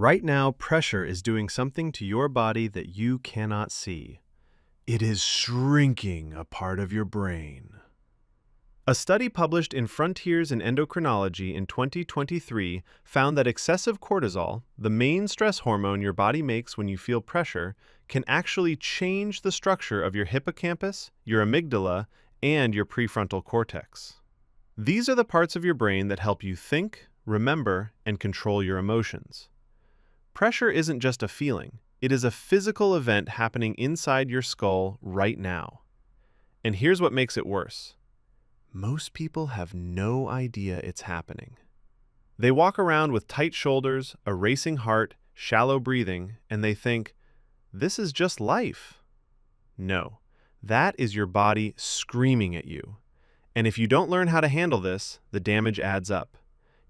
Right now, pressure is doing something to your body that you cannot see. It is shrinking a part of your brain. A study published in Frontiers in Endocrinology in 2023 found that excessive cortisol, the main stress hormone your body makes when you feel pressure, can actually change the structure of your hippocampus, your amygdala, and your prefrontal cortex. These are the parts of your brain that help you think, remember, and control your emotions. Pressure isn't just a feeling, it is a physical event happening inside your skull right now. And here's what makes it worse. Most people have no idea it's happening. They walk around with tight shoulders, a racing heart, shallow breathing, and they think, this is just life. No, that is your body screaming at you. And if you don't learn how to handle this, the damage adds up.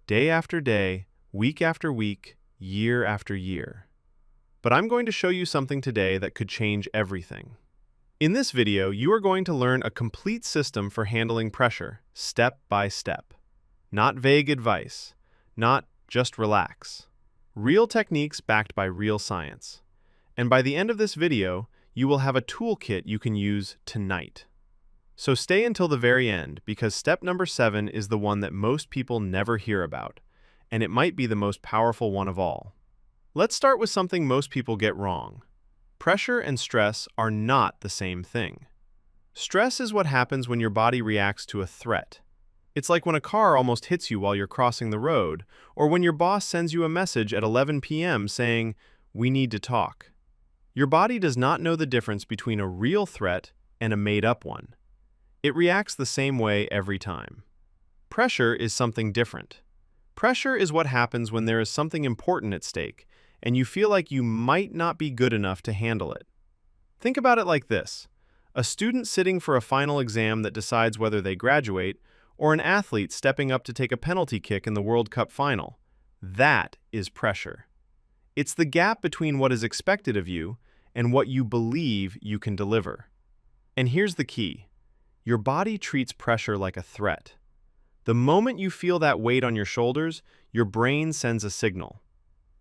Day after day, week after week, year after year. But I'm going to show you something today that could change everything. In this video, you are going to learn a complete system for handling pressure, step by step. Not vague advice, not just relax. Real techniques backed by real science. And by the end of this video, you will have a toolkit you can use tonight. So stay until the very end, because step number 7 is the one that most people never hear about, and it might be the most powerful one of all. Let's start with something most people get wrong. Pressure and stress are not the same thing. Stress is what happens when your body reacts to a threat. It's like when a car almost hits you while you're crossing the road, or when your boss sends you a message at 11 p.m. saying, "We need to talk." Your body does not know the difference between a real threat and a made-up one. It reacts the same way every time. Pressure is something different. Pressure is what happens when there is something important at stake, and you feel like you might not be good enough to handle it. Think about it like this: a student sitting for a final exam that decides whether they graduate, or an athlete stepping up to take a penalty kick in the World Cup final. That is pressure. It's the gap between what is expected of you and what you believe you can deliver. And here's the key: your body treats pressure like a threat. The moment you feel that weight on your shoulders, your brain sends a signal.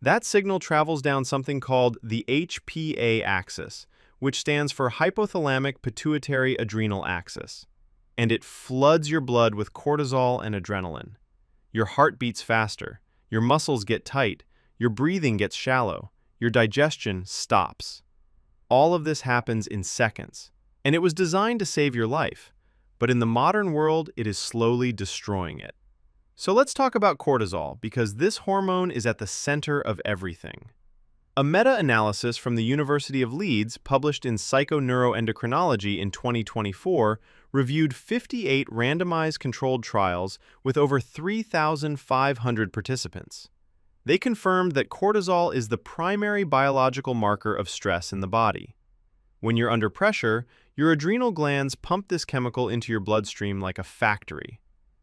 That signal travels down something called the HPA axis, which stands for hypothalamic pituitary adrenal axis. And it floods your blood with cortisol and adrenaline. Your heart beats faster, your muscles get tight, your breathing gets shallow, your digestion stops. All of this happens in seconds, and it was designed to save your life, but in the modern world, it is slowly destroying it. So let's talk about cortisol, because this hormone is at the center of everything. A meta-analysis from the University of Leeds, published in Psychoneuroendocrinology in 2024, reviewed 58 randomized controlled trials with over 3,500 participants. They confirmed that cortisol is the primary biological marker of stress in the body. When you're under pressure, your adrenal glands pump this chemical into your bloodstream like a factory.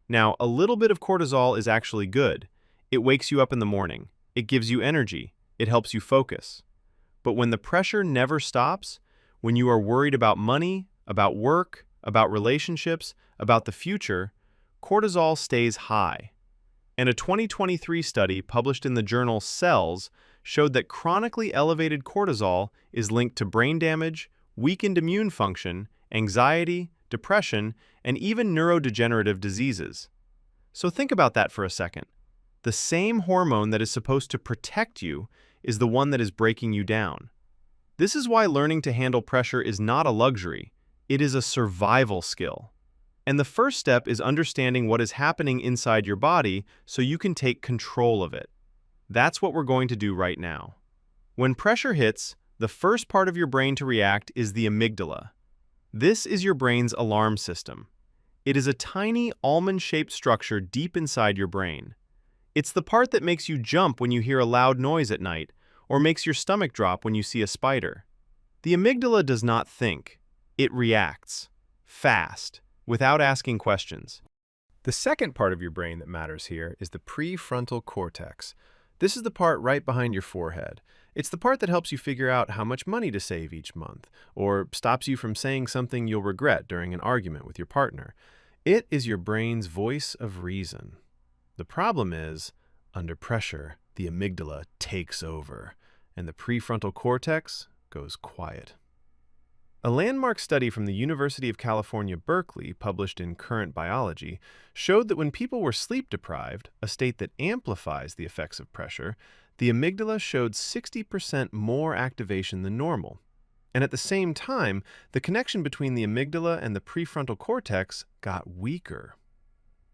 Now, a little bit of cortisol is actually good. It wakes you up in the morning. It gives you energy. It helps you focus. But when the pressure never stops, when you are worried about money, about work, about relationships, about the future, cortisol stays high. And a 2023 study published in the journal Cells showed that chronically elevated cortisol is linked to brain damage, weakened immune function, anxiety, depression, and even neurodegenerative diseases. So think about that for a second. The same hormone that is supposed to protect you is the one that is breaking you down. This is why learning to handle pressure is not a luxury. It is a survival skill. And the first step is understanding what is happening inside your body so you can take control of it. That's what we're going to do right now. When pressure hits, the first part of your brain to react is the amygdala. This is your brain's alarm system. It is a tiny almond-shaped structure deep inside your brain. It's the part that makes you jump when you hear a loud noise at night, or makes your stomach drop when you see a spider. The amygdala does not think. It reacts. Fast, without asking questions. The second part of your brain that matters here is the prefrontal cortex. This is the part right behind your forehead. It's the part that helps you figure out how much money to save each month, or stops you from saying something you'll regret during an argument with your partner. It is your brain's voice of reason. The problem is, under pressure, the amygdala takes over, and the prefrontal cortex goes quiet. A landmark study from the University of California, Berkeley, published in Current Biology, showed that when people were sleep-deprived, a state that amplifies the effects of pressure, the amygdala showed 60% more activation than normal. And at the same time, the connection between the amygdala and the prefrontal cortex got weaker.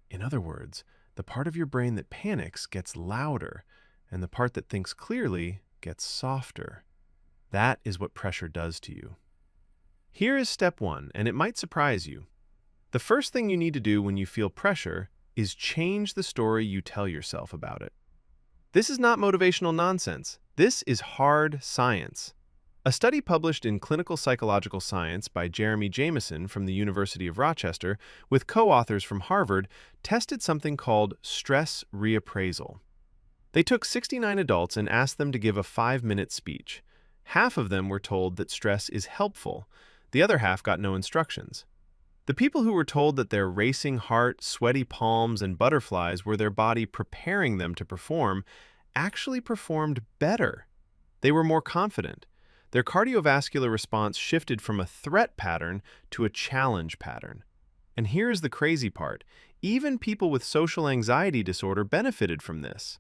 In other words, the part of your brain that panics gets louder, and the part that thinks clearly gets softer. That is what pressure does to you. Here is step 1, and it might surprise you. The first thing you need to do when you feel pressure is change the story you tell yourself about it. This is not motivational nonsense. This is hard science. A study published in Clinical Psychological Science by Jeremy Jameson from the University of Rochester with co-authors from Harvard tested something called stress reappraisal. They took 69 adults and asked them to give a 5-minute speech. Half of them were told that stress is helpful. The other half got no instructions. The people who were told that their racing heart, sweaty palms, and butterflies were their body preparing them to perform actually performed better. They were more confident. Their cardiovascular response shifted from a threat pattern to a challenge pattern. And here's the crazy part. Even people with social anxiety disorder benefited from this.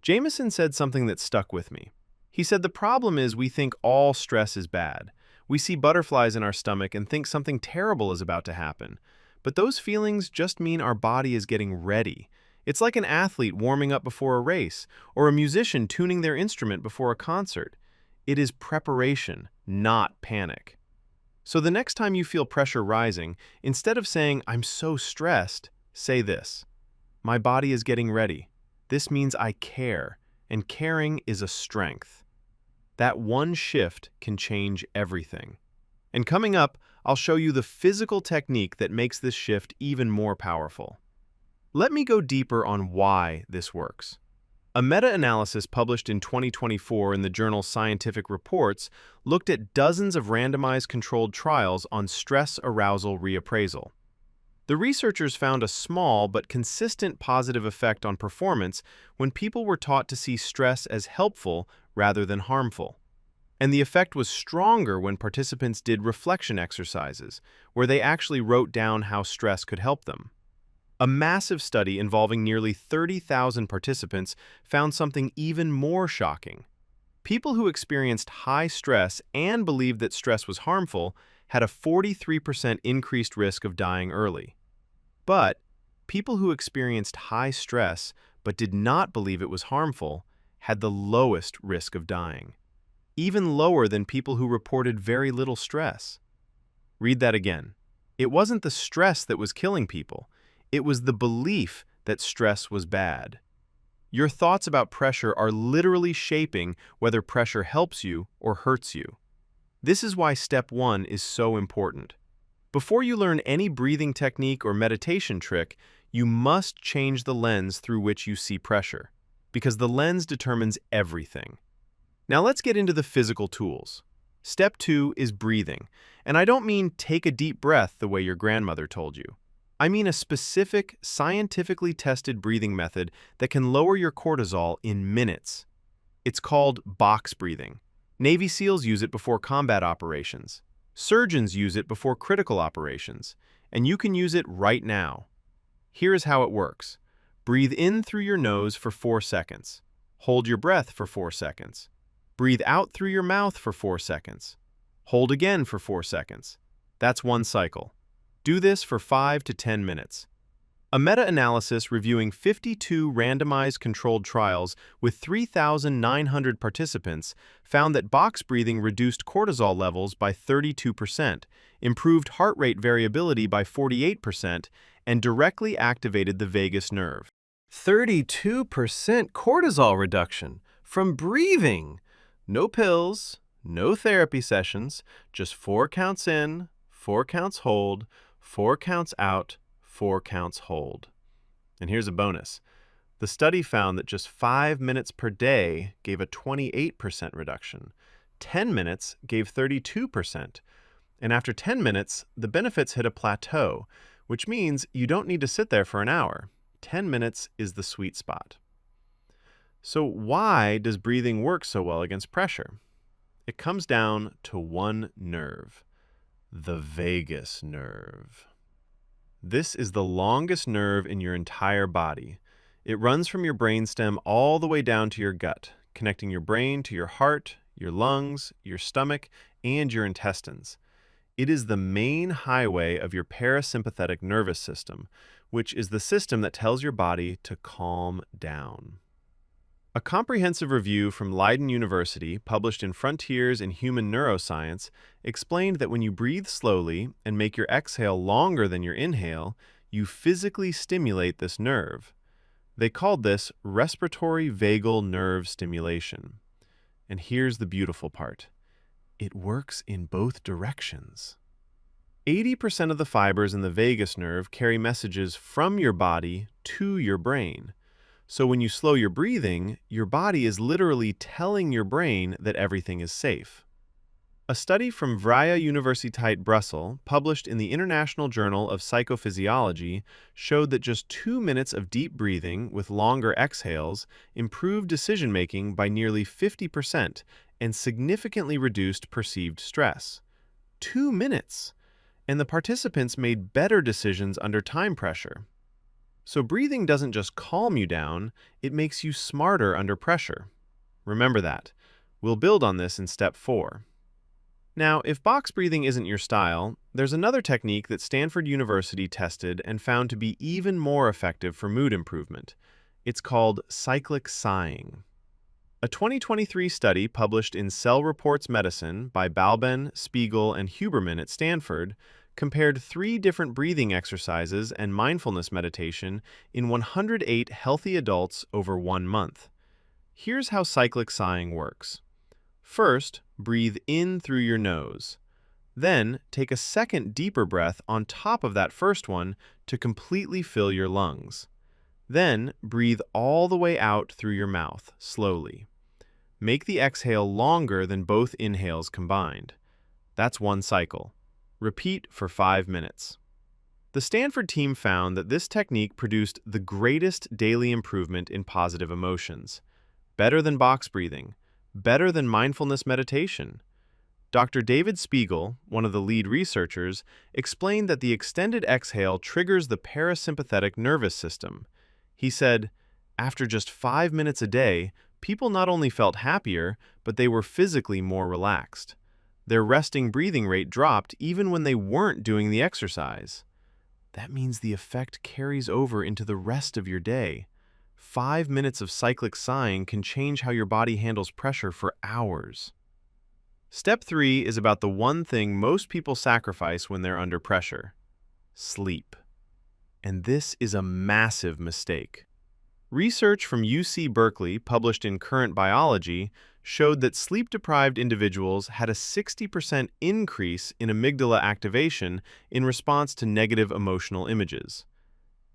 Jameson said something that stuck with me. He said the problem is we think all stress is bad. We see butterflies in our stomach and think something terrible is about to happen. But those feelings just mean our body is getting ready. It's like an athlete warming up before a race, or a musician tuning their instrument before a concert. It is preparation, not panic. So the next time you feel pressure rising, instead of saying, "I'm so stressed," say this: "My body is getting ready. This means I care, and caring is a strength." That one shift can change everything. And coming up, I'll show you the physical technique that makes this shift even more powerful. Let me go deeper on why this works. A meta-analysis published in 2024 in the journal Scientific Reports looked at dozens of randomized controlled trials on stress arousal reappraisal. The researchers found a small but consistent positive effect on performance when people were taught to see stress as helpful rather than harmful. And the effect was stronger when participants did reflection exercises, where they actually wrote down how stress could help them. A massive study involving nearly 30,000 participants found something even more shocking. People who experienced high stress and believed that stress was harmful had a 43% increased risk of dying early. But people who experienced high stress but did not believe it was harmful had the lowest risk of dying, even lower than people who reported very little stress. Read that again. It wasn't the stress that was killing people. It was the belief that stress was bad. Your thoughts about pressure are literally shaping whether pressure helps you or hurts you. This is why step 1 is so important. Before you learn any breathing technique or meditation trick, you must change the lens through which you see pressure, because the lens determines everything. Now let's get into the physical tools. Step 2 is breathing, and I don't mean take a deep breath the way your grandmother told you. I mean a specific, scientifically tested breathing method that can lower your cortisol in minutes. It's called box breathing. Navy SEALs use it before combat operations. Surgeons use it before critical operations, and you can use it right now. Here is how it works. Breathe in through your nose for 4 seconds. Hold your breath for 4 seconds. Breathe out through your mouth for 4 seconds. Hold again for 4 seconds. That's one cycle. Do this for 5 to 10 minutes. A meta-analysis reviewing 52 randomized controlled trials with 3,900 participants found that box breathing reduced cortisol levels by 32%, improved heart rate variability by 48%, and directly activated the vagus nerve. 32% cortisol reduction from breathing. No pills, no therapy sessions, just 4 counts in, 4 counts hold, 4 counts out, 4 counts hold. And here's a bonus. The study found that just 5 minutes per day gave a 28% reduction. 10 minutes gave 32%. And after 10 minutes, the benefits hit a plateau, which means you don't need to sit there for an hour. 10 minutes is the sweet spot. So why does breathing work so well against pressure? It comes down to one nerve, the vagus nerve. This is the longest nerve in your entire body. It runs from your brainstem all the way down to your gut, connecting your brain to your heart, your lungs, your stomach, and your intestines. It is the main highway of your parasympathetic nervous system, which is the system that tells your body to calm down. A comprehensive review from Leiden University, published in Frontiers in Human Neuroscience, explained that when you breathe slowly and make your exhale longer than your inhale, you physically stimulate this nerve. They called this respiratory vagal nerve stimulation. And here's the beautiful part. It works in both directions. 80% of the fibers in the vagus nerve carry messages from your body to your brain. So when you slow your breathing, your body is literally telling your brain that everything is safe. A study from Vrije Universiteit Brussels, published in the International Journal of Psychophysiology, showed that just 2 minutes of deep breathing with longer exhales improved decision-making by nearly 50% and significantly reduced perceived stress. 2 minutes! And the participants made better decisions under time pressure. So breathing doesn't just calm you down, it makes you smarter under pressure. Remember that. We'll build on this in step 4. Now, if box breathing isn't your style, there's another technique that Stanford University tested and found to be even more effective for mood improvement. It's called cyclic sighing. A 2023 study published in Cell Reports Medicine by Balben, Spiegel, and Huberman at Stanford compared 3 different breathing exercises and mindfulness meditation in 108 healthy adults over 1 month. Here's how cyclic sighing works. First, breathe in through your nose. Then, take a second deeper breath on top of that first one to completely fill your lungs. Then, breathe all the way out through your mouth, slowly. Make the exhale longer than both inhales combined. That's one cycle. Repeat for 5 minutes. The Stanford team found that this technique produced the greatest daily improvement in positive emotions. Better than box breathing. Better than mindfulness meditation. Dr. David Spiegel, one of the lead researchers, explained that the extended exhale triggers the parasympathetic nervous system. He said, after just 5 minutes a day, people not only felt happier, but they were physically more relaxed. Their resting breathing rate dropped even when they weren't doing the exercise. That means the effect carries over into the rest of your day. 5 minutes of cyclic sighing can change how your body handles pressure for hours. Step 3 is about the one thing most people sacrifice when they're under pressure: sleep. And this is a massive mistake. Research from UC Berkeley, published in Current Biology, showed that sleep-deprived individuals had a 60% increase in amygdala activation in response to negative emotional images.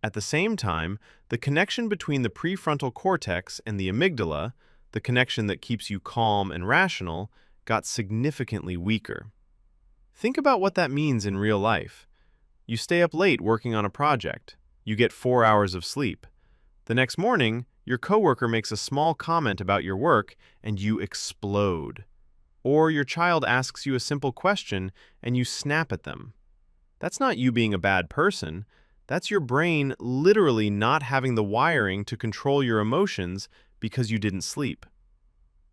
At the same time, the connection between the prefrontal cortex and the amygdala, the connection that keeps you calm and rational, got significantly weaker. Think about what that means in real life. You stay up late working on a project. You get 4 hours of sleep. The next morning, your coworker makes a small comment about your work and you explode. Or your child asks you a simple question and you snap at them. That's not you being a bad person. That's your brain literally not having the wiring to control your emotions because you didn't sleep.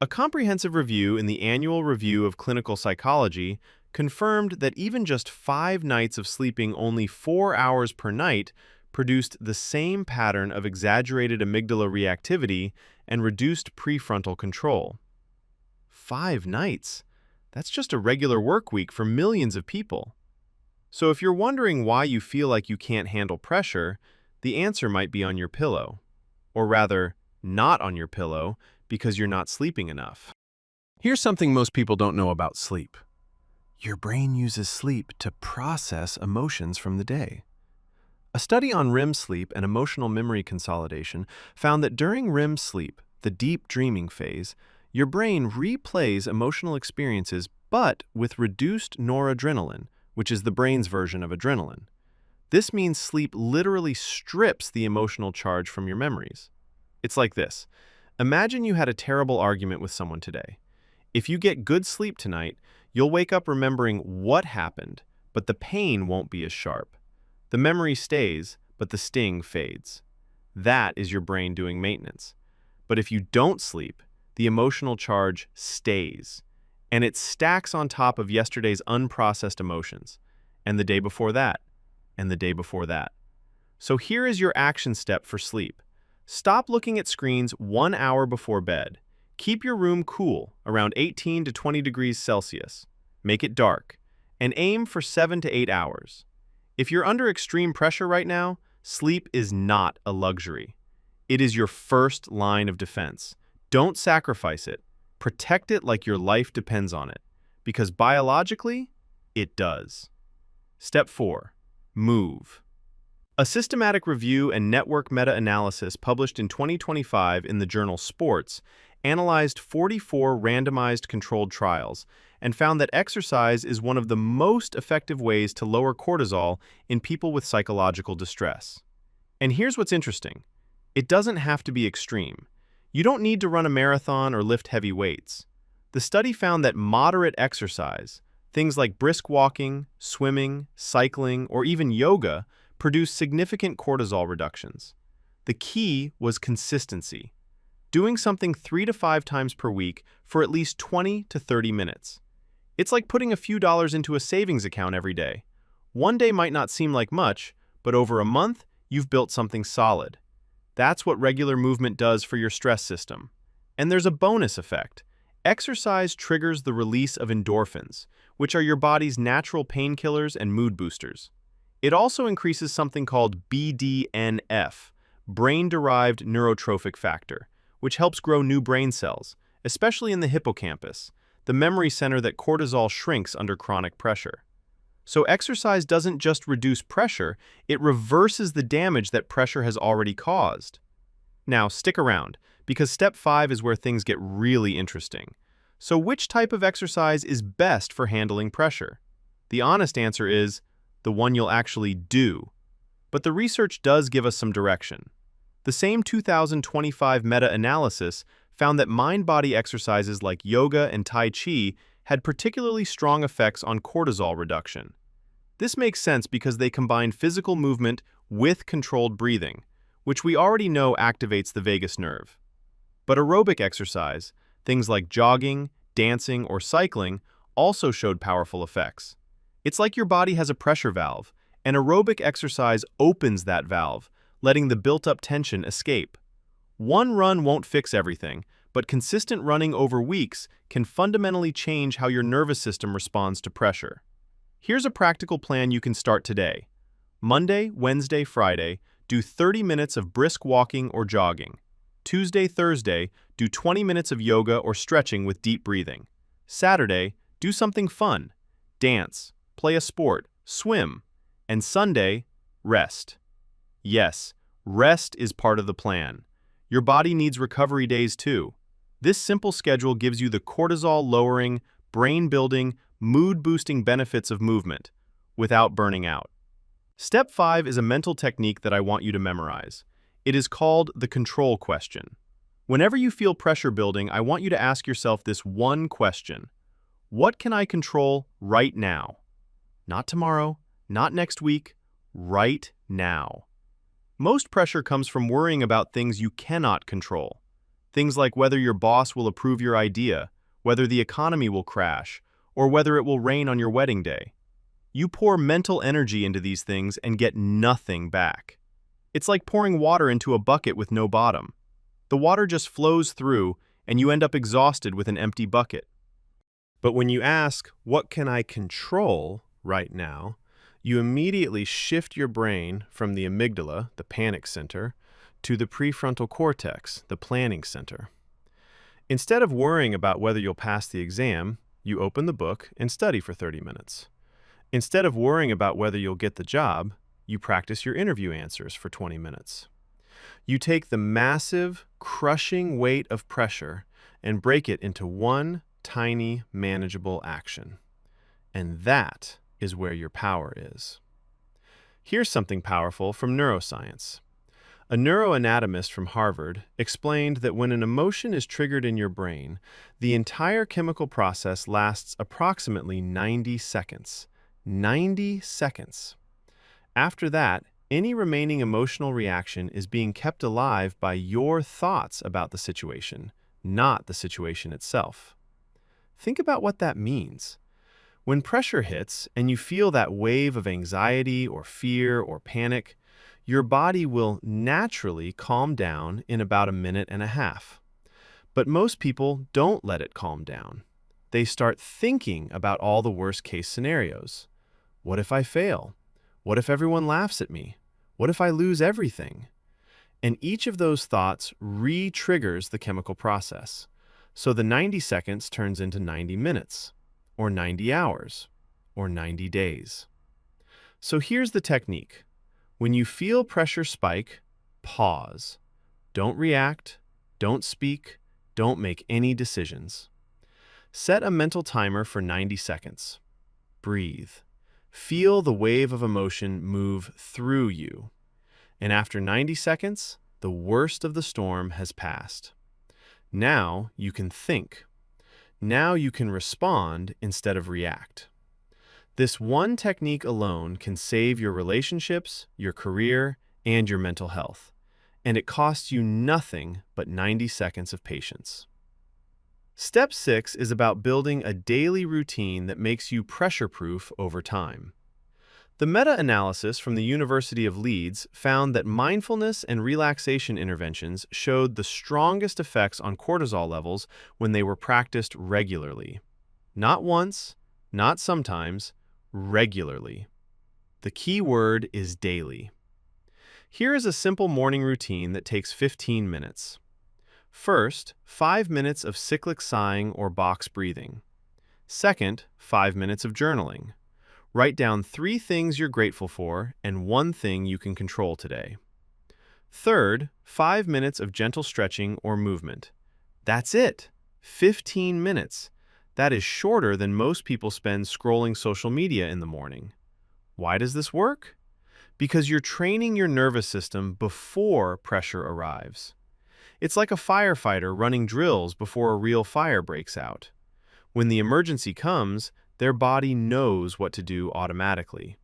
A comprehensive review in the Annual Review of Clinical Psychology confirmed that even just 5 nights of sleeping only 4 hours per night produced the same pattern of exaggerated amygdala reactivity and reduced prefrontal control. 5 nights? That's just a regular work week for millions of people. So if you're wondering why you feel like you can't handle pressure, the answer might be on your pillow. Or rather, not on your pillow, because you're not sleeping enough. Here's something most people don't know about sleep. Your brain uses sleep to process emotions from the day. A study on REM sleep and emotional memory consolidation found that during REM sleep, the deep dreaming phase, your brain replays emotional experiences but with reduced noradrenaline, which is the brain's version of adrenaline. This means sleep literally strips the emotional charge from your memories. It's like this. Imagine you had a terrible argument with someone today. If you get good sleep tonight, you'll wake up remembering what happened, but the pain won't be as sharp. The memory stays, but the sting fades. That is your brain doing maintenance. But if you don't sleep, the emotional charge stays, and it stacks on top of yesterday's unprocessed emotions, and the day before that, and the day before that. So here is your action step for sleep. Stop looking at screens 1 hour before bed. Keep your room cool, around 18 to 20 degrees Celsius. Make it dark, and aim for 7 to 8 hours. If you're under extreme pressure right now, sleep is not a luxury. It is your first line of defense. Don't sacrifice it. Protect it like your life depends on it, because biologically, it does. Step 4. Move. A systematic review and network meta-analysis published in 2025 in the journal Sports analyzed 44 randomized controlled trials and found that exercise is one of the most effective ways to lower cortisol in people with psychological distress. And here's what's interesting. It doesn't have to be extreme. You don't need to run a marathon or lift heavy weights. The study found that moderate exercise, things like brisk walking, swimming, cycling, or even yoga, produce significant cortisol reductions. The key was consistency. Doing something 3 to 5 times per week for at least 20 to 30 minutes. It's like putting a few dollars into a savings account every day. One day might not seem like much, but over a month, you've built something solid. That's what regular movement does for your stress system. And there's a bonus effect. Exercise triggers the release of endorphins, which are your body's natural painkillers and mood boosters. It also increases something called BDNF, brain-derived neurotrophic factor, which helps grow new brain cells, especially in the hippocampus, the memory center that cortisol shrinks under chronic pressure. So exercise doesn't just reduce pressure, it reverses the damage that pressure has already caused. Now, stick around, because step 5 is where things get really interesting. So which type of exercise is best for handling pressure? The honest answer is the one you'll actually do. But the research does give us some direction. The same 2025 meta-analysis found that mind-body exercises like yoga and Tai Chi had particularly strong effects on cortisol reduction. This makes sense because they combine physical movement with controlled breathing, which we already know activates the vagus nerve. But aerobic exercise, things like jogging, dancing, or cycling, also showed powerful effects. It's like your body has a pressure valve, and aerobic exercise opens that valve, letting the built-up tension escape. One run won't fix everything, but consistent running over weeks can fundamentally change how your nervous system responds to pressure. Here's a practical plan you can start today. Monday, Wednesday, Friday, do 30 minutes of brisk walking or jogging. Tuesday, Thursday, do 20 minutes of yoga or stretching with deep breathing. Saturday, do something fun. Dance, play a sport, swim. And Sunday, rest. Yes, rest is part of the plan. Your body needs recovery days too. This simple schedule gives you the cortisol-lowering, brain-building, mood-boosting benefits of movement without burning out. Step 5 is a mental technique that I want you to memorize. It is called the control question. Whenever you feel pressure building, I want you to ask yourself this one question. What can I control right now? Not tomorrow, not next week, right now. Most pressure comes from worrying about things you cannot control. Things like whether your boss will approve your idea, whether the economy will crash, or whether it will rain on your wedding day. You pour mental energy into these things and get nothing back. It's like pouring water into a bucket with no bottom. The water just flows through, and you end up exhausted with an empty bucket. But when you ask, what can I control right now, you immediately shift your brain from the amygdala, the panic center, to the prefrontal cortex, the planning center. Instead of worrying about whether you'll pass the exam, you open the book and study for 30 minutes. Instead of worrying about whether you'll get the job, you practice your interview answers for 20 minutes. You take the massive, crushing weight of pressure and break it into one tiny, manageable action. And that is where your power is. Here's something powerful from neuroscience. A neuroanatomist from Harvard explained that when an emotion is triggered in your brain, the entire chemical process lasts approximately 90 seconds. 90 seconds. After that, any remaining emotional reaction is being kept alive by your thoughts about the situation, not the situation itself. Think about what that means. When pressure hits and you feel that wave of anxiety or fear or panic, your body will naturally calm down in about a minute and a half. But most people don't let it calm down. They start thinking about all the worst-case scenarios. What if I fail? What if everyone laughs at me? What if I lose everything? And each of those thoughts re-triggers the chemical process. So the 90 seconds turns into 90 minutes, or 90 hours, or 90 days. So here's the technique. When you feel pressure spike, pause. Don't react, don't speak, don't make any decisions. Set a mental timer for 90 seconds. Breathe. Feel the wave of emotion move through you. And after 90 seconds, the worst of the storm has passed. Now you can think. Now you can respond instead of react. This one technique alone can save your relationships, your career, and your mental health. And it costs you nothing but 90 seconds of patience. Step 6 is about building a daily routine that makes you pressure-proof over time. The meta-analysis from the University of Leeds found that mindfulness and relaxation interventions showed the strongest effects on cortisol levels when they were practiced regularly. Not once, not sometimes, regularly. The key word is daily. Here is a simple morning routine that takes 15 minutes. First, 5 minutes of cyclic sighing or box breathing. Second, 5 minutes of journaling. Write down 3 things you're grateful for and 1 thing you can control today. Third, 5 minutes of gentle stretching or movement. That's it. 15 minutes. That is shorter than most people spend scrolling social media in the morning. Why does this work? Because you're training your nervous system before pressure arrives. It's like a firefighter running drills before a real fire breaks out. When the emergency comes, their body knows what to do automatically.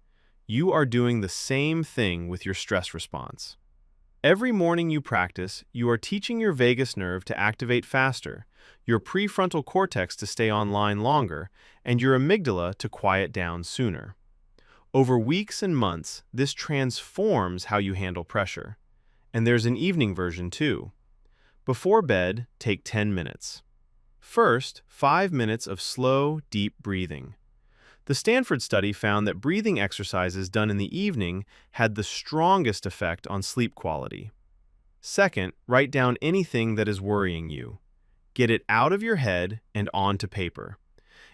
You are doing the same thing with your stress response. Every morning you practice, you are teaching your vagus nerve to activate faster, your prefrontal cortex to stay online longer, and your amygdala to quiet down sooner. Over weeks and months, this transforms how you handle pressure. And there's an evening version too. Before bed, take 10 minutes. First, 5 minutes of slow, deep breathing. The Stanford study found that breathing exercises done in the evening had the strongest effect on sleep quality. Second, write down anything that is worrying you. Get it out of your head and onto paper.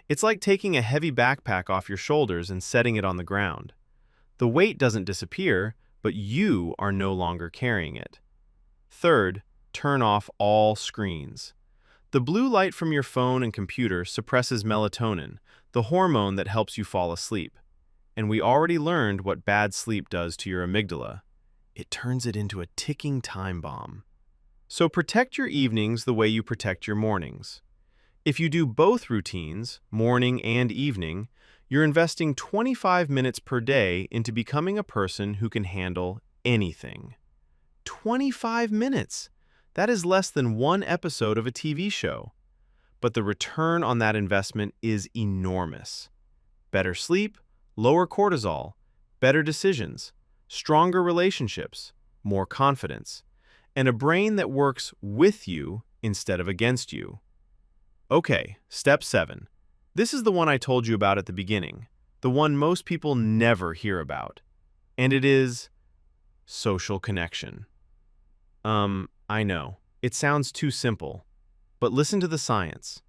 It's like taking a heavy backpack off your shoulders and setting it on the ground. The weight doesn't disappear, but you are no longer carrying it. Third, turn off all screens. The blue light from your phone and computer suppresses melatonin, the hormone that helps you fall asleep. And we already learned what bad sleep does to your amygdala. It turns it into a ticking time bomb. So protect your evenings the way you protect your mornings. If you do both routines, morning and evening, you're investing 25 minutes per day into becoming a person who can handle anything. 25 minutes! That is less than 1 episode of a TV show. But the return on that investment is enormous. Better sleep, lower cortisol, better decisions, stronger relationships, more confidence, and a brain that works with you instead of against you. Okay, step 7. This is the one I told you about at the beginning, the one most people never hear about. And it is social connection. I know, it sounds too simple, but listen to the science.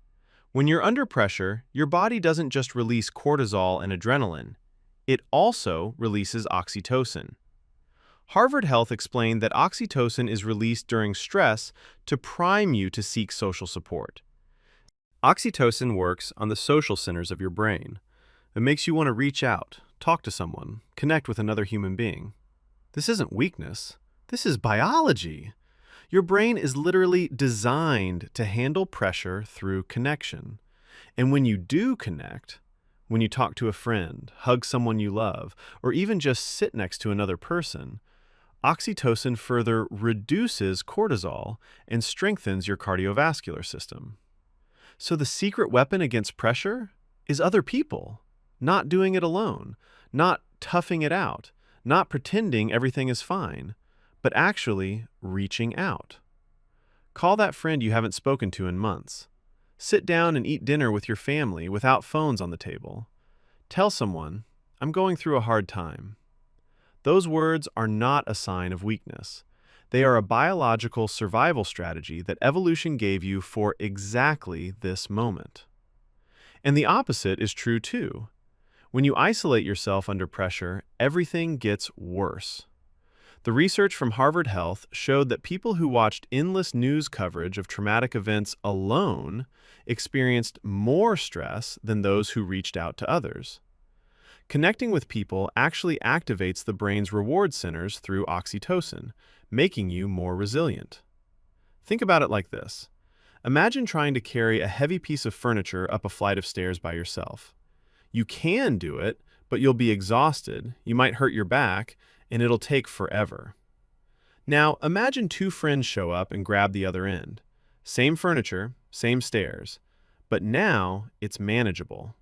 When you're under pressure, your body doesn't just release cortisol and adrenaline, it also releases oxytocin. Harvard Health explained that oxytocin is released during stress to prime you to seek social support. Oxytocin works on the social centers of your brain. It makes you want to reach out, talk to someone, connect with another human being. This isn't weakness. This is biology. Your brain is literally designed to handle pressure through connection. And when you do connect, when you talk to a friend, hug someone you love, or even just sit next to another person, oxytocin further reduces cortisol and strengthens your cardiovascular system. So the secret weapon against pressure is other people, not doing it alone, not toughing it out, not pretending everything is fine, but actually reaching out. Call that friend you haven't spoken to in months. Sit down and eat dinner with your family without phones on the table. Tell someone, "I'm going through a hard time." Those words are not a sign of weakness. They are a biological survival strategy that evolution gave you for exactly this moment. And the opposite is true too. When you isolate yourself under pressure, everything gets worse. The research from Harvard Health showed that people who watched endless news coverage of traumatic events alone experienced more stress than those who reached out to others. Connecting with people actually activates the brain's reward centers through oxytocin, making you more resilient. Think about it like this. Imagine trying to carry a heavy piece of furniture up a flight of stairs by yourself. You can do it, but you'll be exhausted, you might hurt your back, and it'll take forever. Now, imagine two friends show up and grab the other end. Same furniture, same stairs, but now it's manageable.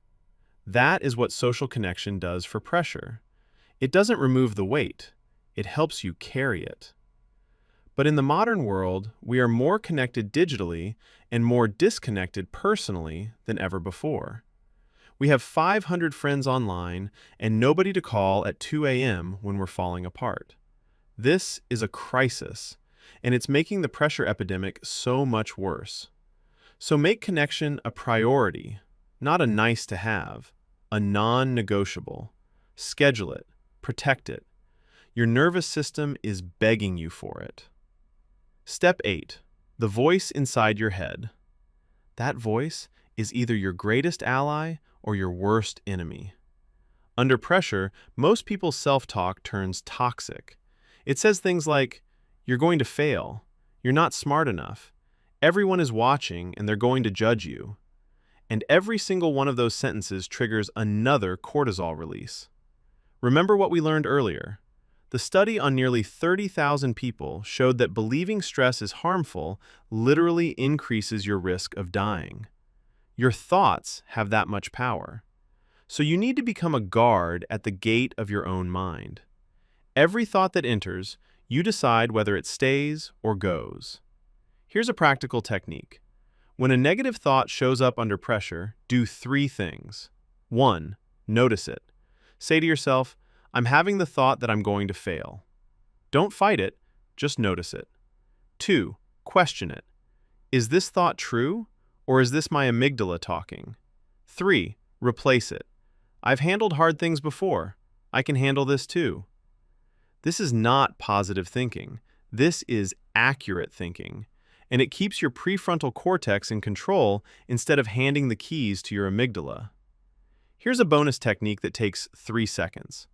That is what social connection does for pressure. It doesn't remove the weight, it helps you carry it. But in the modern world, we are more connected digitally and more disconnected personally than ever before. We have 500 friends online and nobody to call at 2 a.m. when we're falling apart. This is a crisis, and it's making the pressure epidemic so much worse. So make connection a priority, not a nice to have, a non-negotiable. Schedule it, protect it. Your nervous system is begging you for it. Step 8. The voice inside your head. That voice is either your greatest ally or your worst enemy. Under pressure, most people's self-talk turns toxic. It says things like, "You're going to fail," "You're not smart enough," "Everyone is watching and they're going to judge you." And every single one of those sentences triggers another cortisol release. Remember what we learned earlier. The study on nearly 30,000 people showed that believing stress is harmful literally increases your risk of dying. Your thoughts have that much power. So you need to become a guard at the gate of your own mind. Every thought that enters, you decide whether it stays or goes. Here's a practical technique. When a negative thought shows up under pressure, do 3 things. 1. Notice it. Say to yourself, "I'm having the thought that I'm going to fail." Don't fight it, just notice it. 2. Question it. Is this thought true, or is this my amygdala talking? 3. Replace it. I've handled hard things before. I can handle this too. This is not positive thinking. This is accurate thinking. And it keeps your prefrontal cortex in control instead of handing the keys to your amygdala. Here's a bonus technique that takes 3 seconds.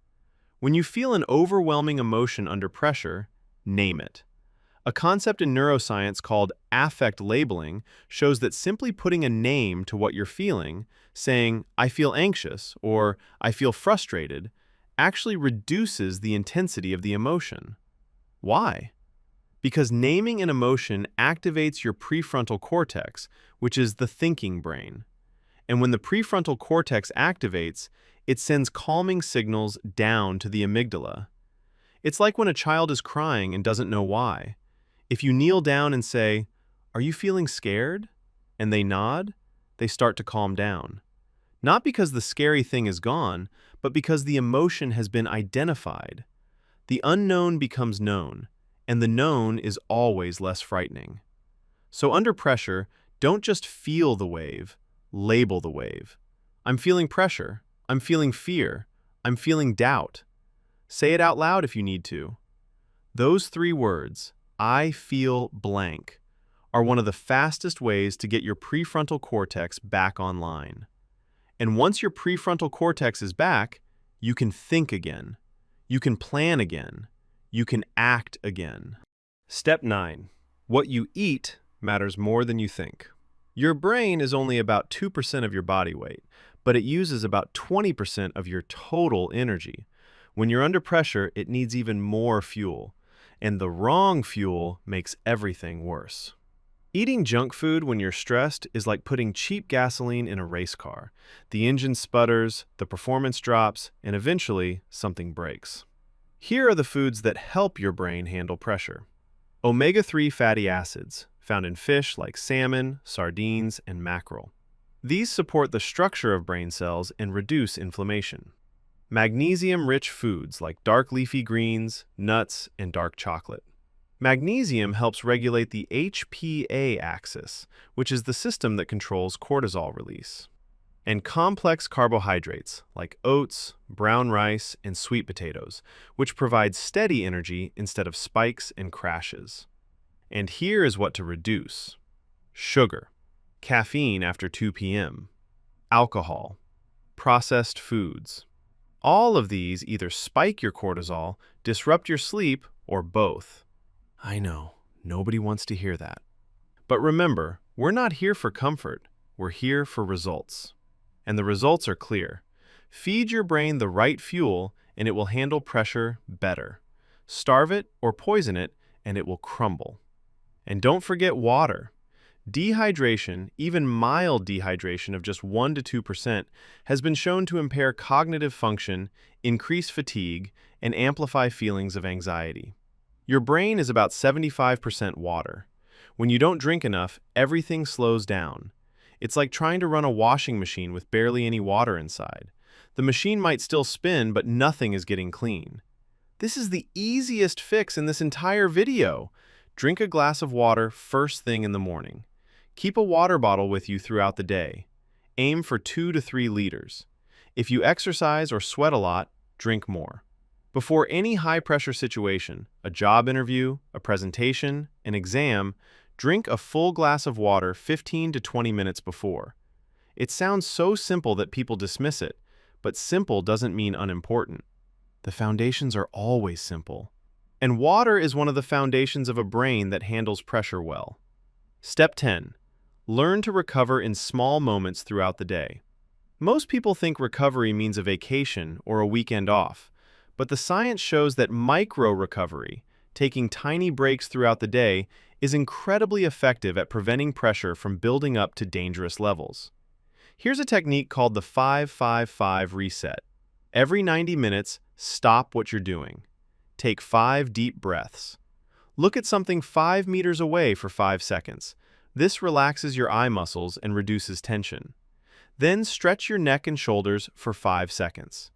When you feel an overwhelming emotion under pressure, name it. A concept in neuroscience called affect labeling shows that simply putting a name to what you're feeling, saying, "I feel anxious" or "I feel frustrated," actually reduces the intensity of the emotion. Why? Because naming an emotion activates your prefrontal cortex, which is the thinking brain. And when the prefrontal cortex activates, it sends calming signals down to the amygdala. It's like when a child is crying and doesn't know why. If you kneel down and say, "Are you feeling scared?" and they nod, they start to calm down. Not because the scary thing is gone, but because the emotion has been identified. The unknown becomes known, and the known is always less frightening. So under pressure, don't just feel the wave, label the wave. I'm feeling pressure. I'm feeling fear. I'm feeling doubt. Say it out loud if you need to. Those 3 words, "I feel blank," are one of the fastest ways to get your prefrontal cortex back online. And once your prefrontal cortex is back, you can think again. You can plan again. You can act again. Step 9. What you eat matters more than you think. Your brain is only about 2% of your body weight, but it uses about 20% of your total energy. When you're under pressure, it needs even more fuel, and the wrong fuel makes everything worse. Eating junk food when you're stressed is like putting cheap gasoline in a race car. The engine sputters, the performance drops, and eventually something breaks. Here are the foods that help your brain handle pressure. Omega-3 fatty acids, found in fish like salmon, sardines, and mackerel. These support the structure of brain cells and reduce inflammation. Magnesium-rich foods like dark leafy greens, nuts, and dark chocolate. Magnesium helps regulate the HPA axis, which is the system that controls cortisol release. And complex carbohydrates like oats, brown rice, and sweet potatoes, which provide steady energy instead of spikes and crashes. And here is what to reduce: sugar, caffeine after 2 p.m., alcohol, processed foods. All of these either spike your cortisol, disrupt your sleep, or both. I know, nobody wants to hear that. But remember, we're not here for comfort, we're here for results. And the results are clear. Feed your brain the right fuel and it will handle pressure better. Starve it or poison it and it will crumble. And don't forget water. Dehydration, even mild dehydration of just 1 to 2%, has been shown to impair cognitive function, increase fatigue, and amplify feelings of anxiety. Your brain is about 75% water. When you don't drink enough, everything slows down. It's like trying to run a washing machine with barely any water inside. The machine might still spin, but nothing is getting clean. This is the easiest fix in this entire video. Drink a glass of water first thing in the morning. Keep a water bottle with you throughout the day. Aim for 2 to 3 liters. If you exercise or sweat a lot, drink more. Before any high-pressure situation, a job interview, a presentation, an exam, drink a full glass of water 15 to 20 minutes before. It sounds so simple that people dismiss it, but simple doesn't mean unimportant. The foundations are always simple. And water is one of the foundations of a brain that handles pressure well. Step 10. Learn to recover in small moments throughout the day. Most people think recovery means a vacation or a weekend off, but the science shows that micro-recovery, taking tiny breaks throughout the day, is incredibly effective at preventing pressure from building up to dangerous levels. Here's a technique called the 5-5-5 reset. Every 90 minutes, stop what you're doing. Take 5 deep breaths. Look at something 5 meters away for 5 seconds. This relaxes your eye muscles and reduces tension. Then stretch your neck and shoulders for 5 seconds.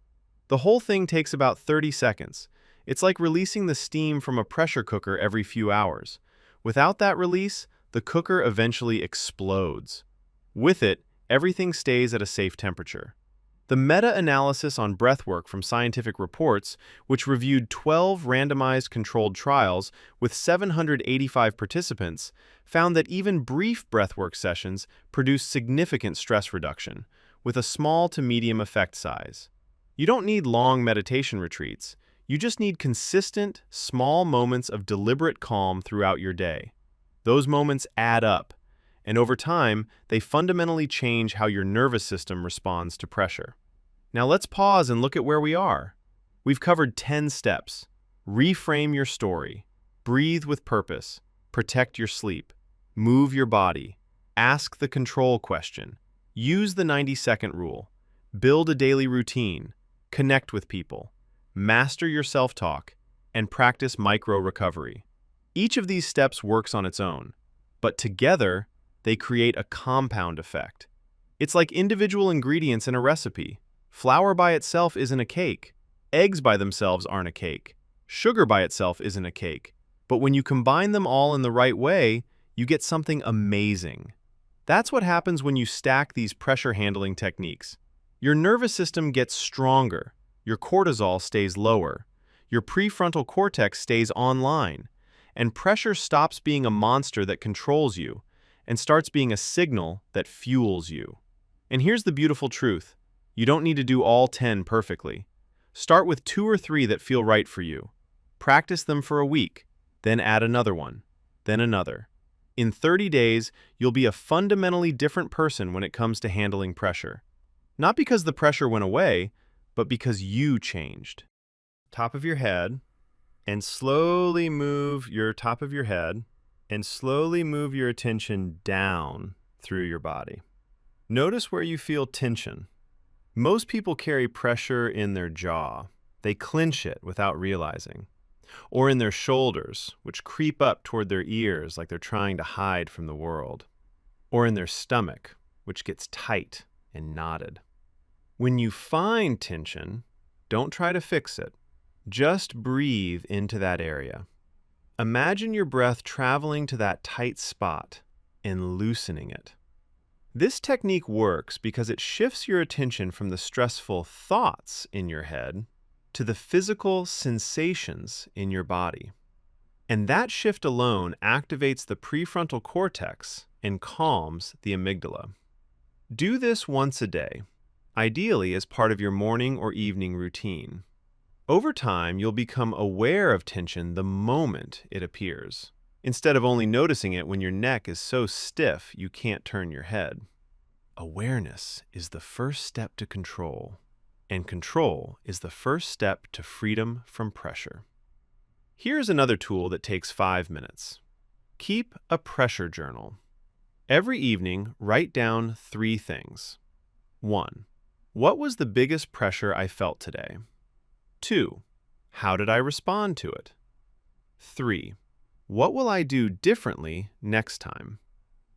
The whole thing takes about 30 seconds. It's like releasing the steam from a pressure cooker every few hours. Without that release, the cooker eventually explodes. With it, everything stays at a safe temperature. The meta-analysis on breathwork from Scientific Reports, which reviewed 12 randomized controlled trials with 785 participants, found that even brief breathwork sessions produce significant stress reduction, with a small to medium effect size. You don't need long meditation retreats. You just need consistent, small moments of deliberate calm throughout your day. Those moments add up, and over time, they fundamentally change how your nervous system responds to pressure. Now let's pause and look at where we are. We've covered 10 steps. Reframe your story. Breathe with purpose. Protect your sleep. Move your body. Ask the control question. Use the 90-second rule. Build a daily routine. Connect with people. Master your self-talk. And practice micro-recovery. Each of these steps works on its own, but together, they create a compound effect. It's like individual ingredients in a recipe. Flour by itself isn't a cake. Eggs by themselves aren't a cake. Sugar by itself isn't a cake. But when you combine them all in the right way, you get something amazing. That's what happens when you stack these pressure handling techniques. Your nervous system gets stronger. Your cortisol stays lower. Your prefrontal cortex stays online. And pressure stops being a monster that controls you and starts being a signal that fuels you. And here's the beautiful truth. You don't need to do all 10 perfectly. Start with 2 or 3 that feel right for you. Practice them for a week, then add another one, then another. In 30 days, you'll be a fundamentally different person when it comes to handling pressure. Not because the pressure went away, but because you changed. Top of your head, and slowly move your top of your head, and slowly move your attention down through your body. Notice where you feel tension. Most people carry pressure in their jaw. They clench it without realizing. Or in their shoulders, which creep up toward their ears like they're trying to hide from the world. Or in their stomach, which gets tight and knotted. When you find tension, don't try to fix it. Just breathe into that area. Imagine your breath traveling to that tight spot and loosening it. This technique works because it shifts your attention from the stressful thoughts in your head to the physical sensations in your body. And that shift alone activates the prefrontal cortex and calms the amygdala. Do this once a day, ideally as part of your morning or evening routine. Over time, you'll become aware of tension the moment it appears, instead of only noticing it when your neck is so stiff you can't turn your head. Awareness is the first step to control, and control is the first step to freedom from pressure. Here's another tool that takes 5 minutes. Keep a pressure journal. Every evening, write down 3 things. 1. What was the biggest pressure I felt today? 2. How did I respond to it? 3. What will I do differently next time?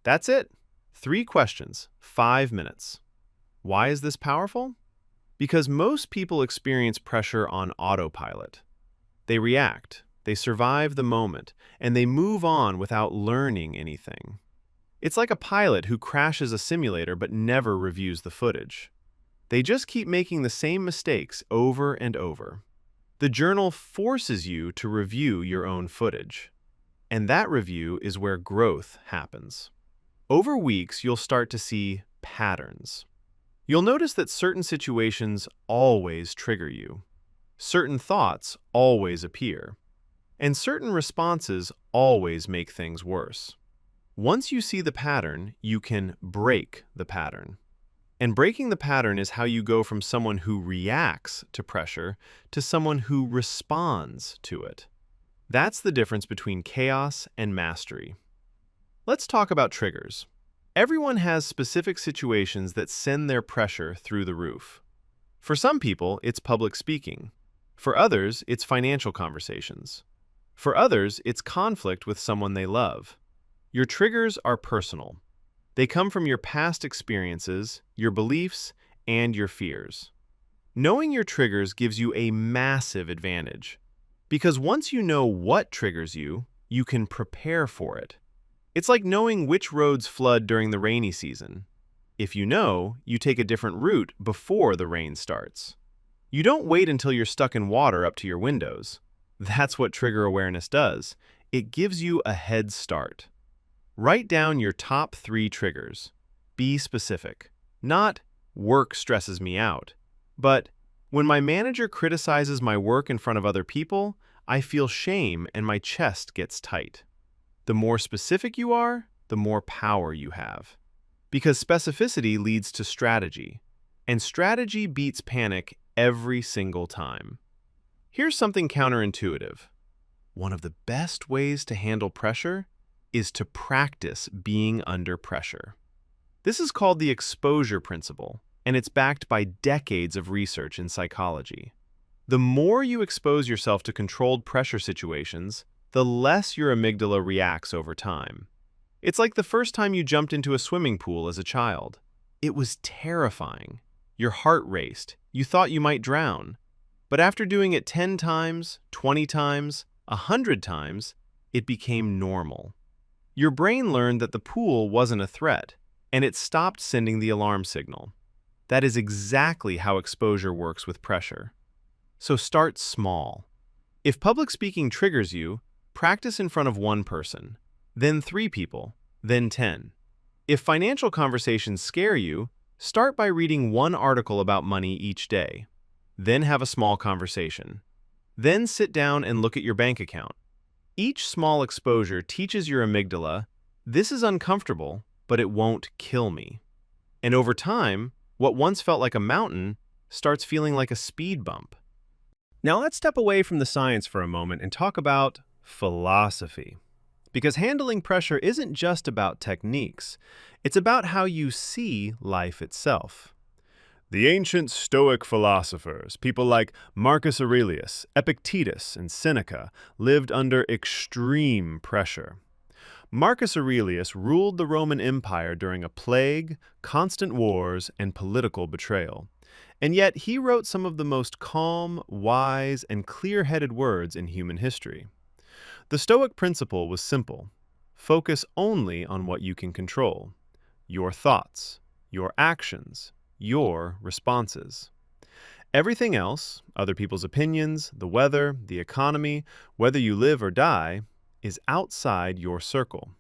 That's it. 3 questions, 5 minutes. Why is this powerful? Because most people experience pressure on autopilot. They react, they survive the moment, and they move on without learning anything. It's like a pilot who crashes a simulator but never reviews the footage. They just keep making the same mistakes over and over. The journal forces you to review your own footage. And that review is where growth happens. Over weeks, you'll start to see patterns. You'll notice that certain situations always trigger you. Certain thoughts always appear. And certain responses always make things worse. Once you see the pattern, you can break the pattern. And breaking the pattern is how you go from someone who reacts to pressure to someone who responds to it. That's the difference between chaos and mastery. Let's talk about triggers. Everyone has specific situations that send their pressure through the roof. For some people, it's public speaking. For others, it's financial conversations. For others, it's conflict with someone they love. Your triggers are personal. They come from your past experiences, your beliefs, and your fears. Knowing your triggers gives you a massive advantage. Because once you know what triggers you, you can prepare for it. It's like knowing which roads flood during the rainy season. If you know, you take a different route before the rain starts. You don't wait until you're stuck in water up to your windows. That's what trigger awareness does. It gives you a head start. Write down your top 3 triggers. Be specific. Not, work stresses me out, but when my manager criticizes my work in front of other people, I feel shame and my chest gets tight. The more specific you are, the more power you have. Because specificity leads to strategy, and strategy beats panic every single time. Here's something counterintuitive. One of the best ways to handle pressure is to practice being under pressure. This is called the exposure principle, and it's backed by decades of research in psychology. The more you expose yourself to controlled pressure situations, the less your amygdala reacts over time. It's like the first time you jumped into a swimming pool as a child. It was terrifying. Your heart raced. You thought you might drown. But after doing it 10 times, 20 times, 100 times, it became normal. Your brain learned that the pool wasn't a threat, and it stopped sending the alarm signal. That is exactly how exposure works with pressure. So start small. If public speaking triggers you, practice in front of 1 person, then 3 people, then 10. If financial conversations scare you, start by reading 1 article about money each day. Then have a small conversation. Then sit down and look at your bank account. Each small exposure teaches your amygdala, this is uncomfortable, but it won't kill me. And over time, what once felt like a mountain starts feeling like a speed bump. Now let's step away from the science for a moment and talk about philosophy. Because handling pressure isn't just about techniques, it's about how you see life itself. The ancient Stoic philosophers, people like Marcus Aurelius, Epictetus, and Seneca, lived under extreme pressure. Marcus Aurelius ruled the Roman Empire during a plague, constant wars, and political betrayal. And yet he wrote some of the most calm, wise, and clear-headed words in human history. The Stoic principle was simple. Focus only on what you can control. Your thoughts, your actions, your responses. Everything else, other people's opinions, the weather, the economy, whether you live or die, is outside your circle.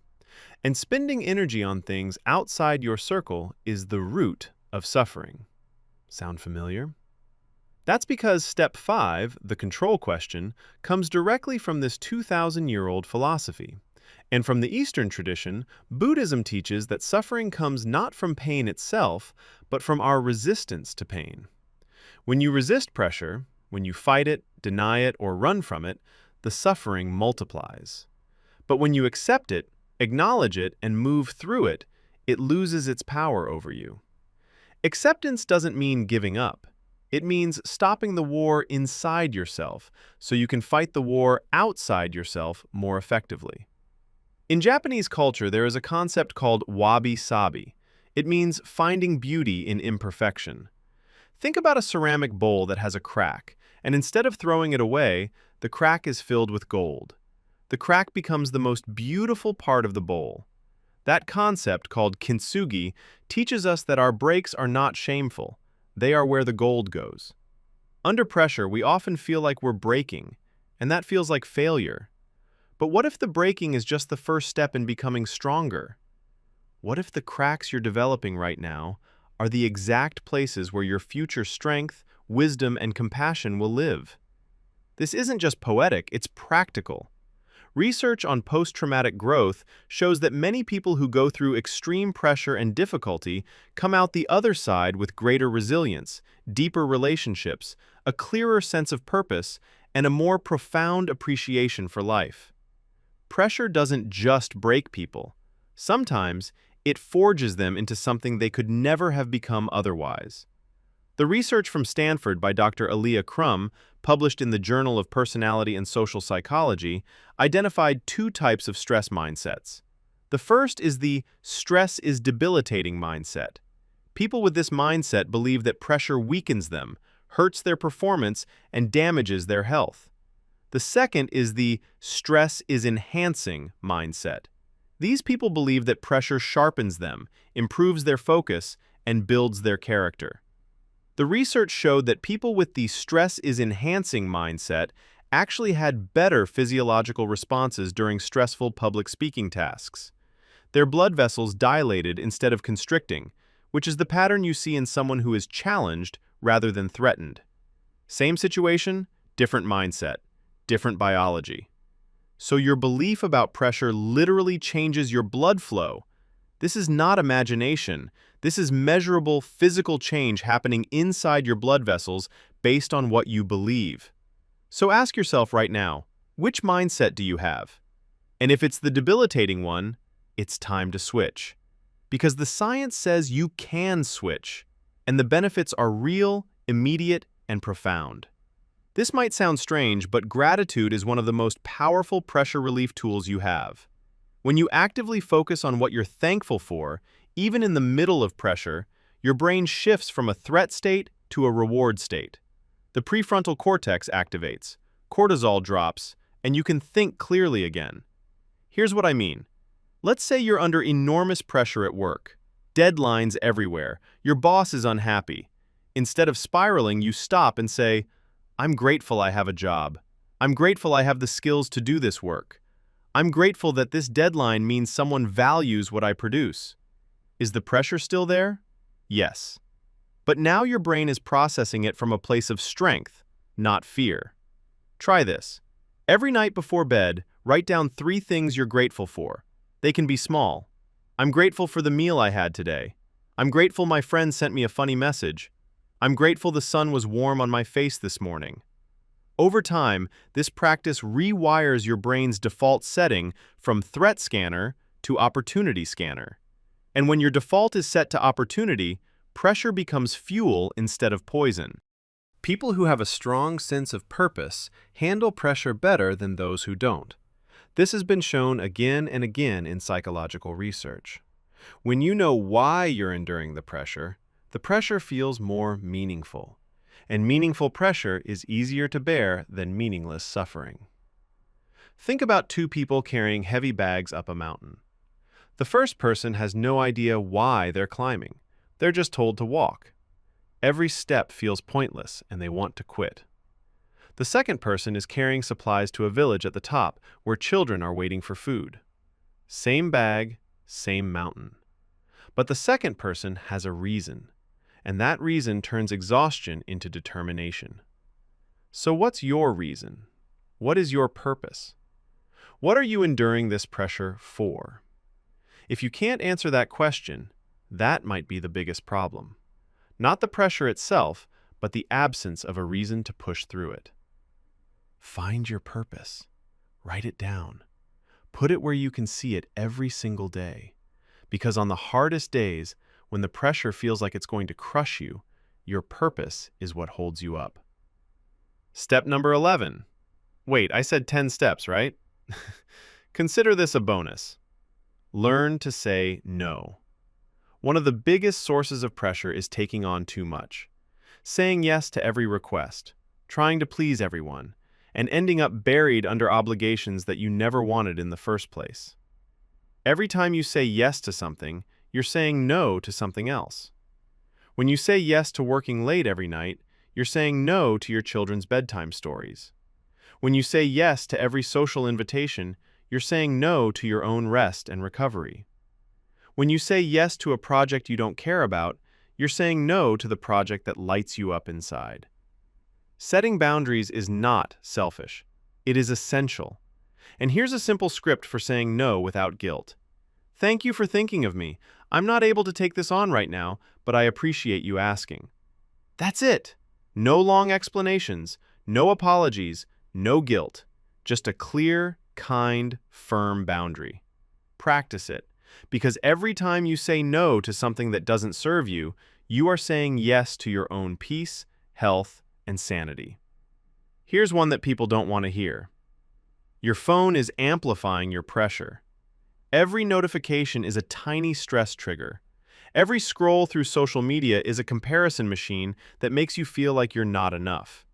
And spending energy on things outside your circle is the root of suffering. Sound familiar? That's because step 5, the control question, comes directly from this 2,000-year-old philosophy. And from the Eastern tradition, Buddhism teaches that suffering comes not from pain itself, but from our resistance to pain. When you resist pressure, when you fight it, deny it, or run from it, the suffering multiplies. But when you accept it, acknowledge it, and move through it, it loses its power over you. Acceptance doesn't mean giving up. It means stopping the war inside yourself so you can fight the war outside yourself more effectively. In Japanese culture, there is a concept called wabi-sabi. It means finding beauty in imperfection. Think about a ceramic bowl that has a crack, and instead of throwing it away, the crack is filled with gold. The crack becomes the most beautiful part of the bowl. That concept, called kintsugi, teaches us that our breaks are not shameful. They are where the gold goes. Under pressure, we often feel like we're breaking, and that feels like failure. But what if the breaking is just the first step in becoming stronger? What if the cracks you're developing right now are the exact places where your future strength, wisdom, and compassion will live? This isn't just poetic, it's practical. Research on post-traumatic growth shows that many people who go through extreme pressure and difficulty come out the other side with greater resilience, deeper relationships, a clearer sense of purpose, and a more profound appreciation for life. Pressure doesn't just break people. Sometimes, it forges them into something they could never have become otherwise. The research from Stanford by Dr. Aaliyah Crum, published in the Journal of Personality and Social Psychology, identified 2 types of stress mindsets. The first is the stress is debilitating mindset. People with this mindset believe that pressure weakens them, hurts their performance, and damages their health. The second is the stress is enhancing mindset. These people believe that pressure sharpens them, improves their focus, and builds their character. The research showed that people with the stress is enhancing mindset actually had better physiological responses during stressful public speaking tasks. Their blood vessels dilated instead of constricting, which is the pattern you see in someone who is challenged rather than threatened. Same situation, different mindset, different biology. So your belief about pressure literally changes your blood flow. This is not imagination. This is measurable physical change happening inside your blood vessels based on what you believe. So ask yourself right now, which mindset do you have? And if it's the debilitating one, it's time to switch. Because the science says you can switch, and the benefits are real, immediate, and profound. This might sound strange, but gratitude is one of the most powerful pressure relief tools you have. When you actively focus on what you're thankful for, even in the middle of pressure, your brain shifts from a threat state to a reward state. The prefrontal cortex activates, cortisol drops, and you can think clearly again. Here's what I mean. Let's say you're under enormous pressure at work. Deadlines everywhere. Your boss is unhappy. Instead of spiraling, you stop and say, I'm grateful I have a job. I'm grateful I have the skills to do this work. I'm grateful that this deadline means someone values what I produce. Is the pressure still there? Yes. But now your brain is processing it from a place of strength, not fear. Try this. Every night before bed, write down 3 things you're grateful for. They can be small. I'm grateful for the meal I had today. I'm grateful my friend sent me a funny message. I'm grateful the sun was warm on my face this morning. Over time, this practice rewires your brain's default setting from threat scanner to opportunity scanner. And when your default is set to opportunity, pressure becomes fuel instead of poison. People who have a strong sense of purpose handle pressure better than those who don't. This has been shown again and again in psychological research. When you know why you're enduring the pressure feels more meaningful. And meaningful pressure is easier to bear than meaningless suffering. Think about 2 people carrying heavy bags up a mountain. The first person has no idea why they're climbing. They're just told to walk. Every step feels pointless and they want to quit. The second person is carrying supplies to a village at the top where children are waiting for food. Same bag, same mountain. But the second person has a reason, and that reason turns exhaustion into determination. So what's your reason? What is your purpose? What are you enduring this pressure for? If you can't answer that question, that might be the biggest problem. Not the pressure itself, but the absence of a reason to push through it. Find your purpose. Write it down. Put it where you can see it every single day. Because on the hardest days, when the pressure feels like it's going to crush you, your purpose is what holds you up. Step number 11. Wait, I said 10 steps, right? Consider this a bonus. Learn to say no. One of the biggest sources of pressure is taking on too much. Saying yes to every request, trying to please everyone, and ending up buried under obligations that you never wanted in the first place. Every time you say yes to something, you're saying no to something else. When you say yes to working late every night, you're saying no to your children's bedtime stories. When you say yes to every social invitation, you're saying no to your own rest and recovery. When you say yes to a project you don't care about, you're saying no to the project that lights you up inside. Setting boundaries is not selfish. It is essential. And here's a simple script for saying no without guilt. Thank you for thinking of me. I'm not able to take this on right now, but I appreciate you asking. That's it. No long explanations, no apologies, no guilt. Just a clear, kind, firm boundary. Practice it, because every time you say no to something that doesn't serve you, you are saying yes to your own peace, health, and sanity. Here's one that people don't want to hear. Your phone is amplifying your pressure. Every notification is a tiny stress trigger. Every scroll through social media is a comparison machine that makes you feel like you're not enough.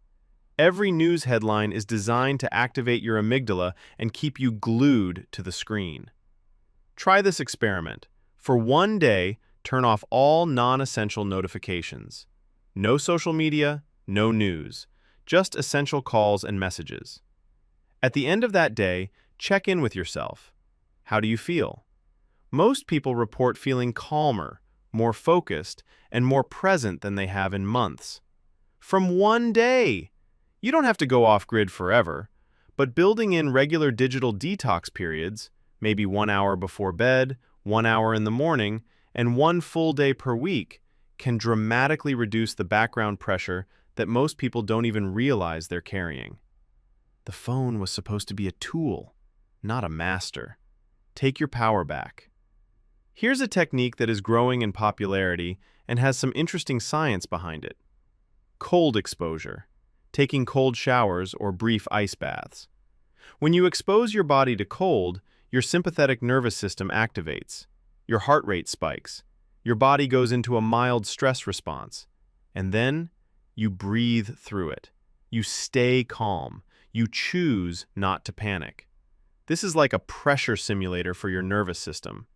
Every news headline is designed to activate your amygdala and keep you glued to the screen. Try this experiment. For one day, turn off all non-essential notifications. No social media, no news, just essential calls and messages. At the end of that day, check in with yourself. How do you feel? Most people report feeling calmer, more focused, and more present than they have in months. From one day! You don't have to go off-grid forever, but building in regular digital detox periods, maybe 1 hour before bed, 1 hour in the morning, and 1 full day per week, can dramatically reduce the background pressure that most people don't even realize they're carrying. The phone was supposed to be a tool, not a master. Take your power back. Here's a technique that is growing in popularity and has some interesting science behind it. Cold exposure, taking cold showers or brief ice baths. When you expose your body to cold, your sympathetic nervous system activates. Your heart rate spikes. Your body goes into a mild stress response. And then you breathe through it. You stay calm. You choose not to panic. This is like a pressure simulator for your nervous system.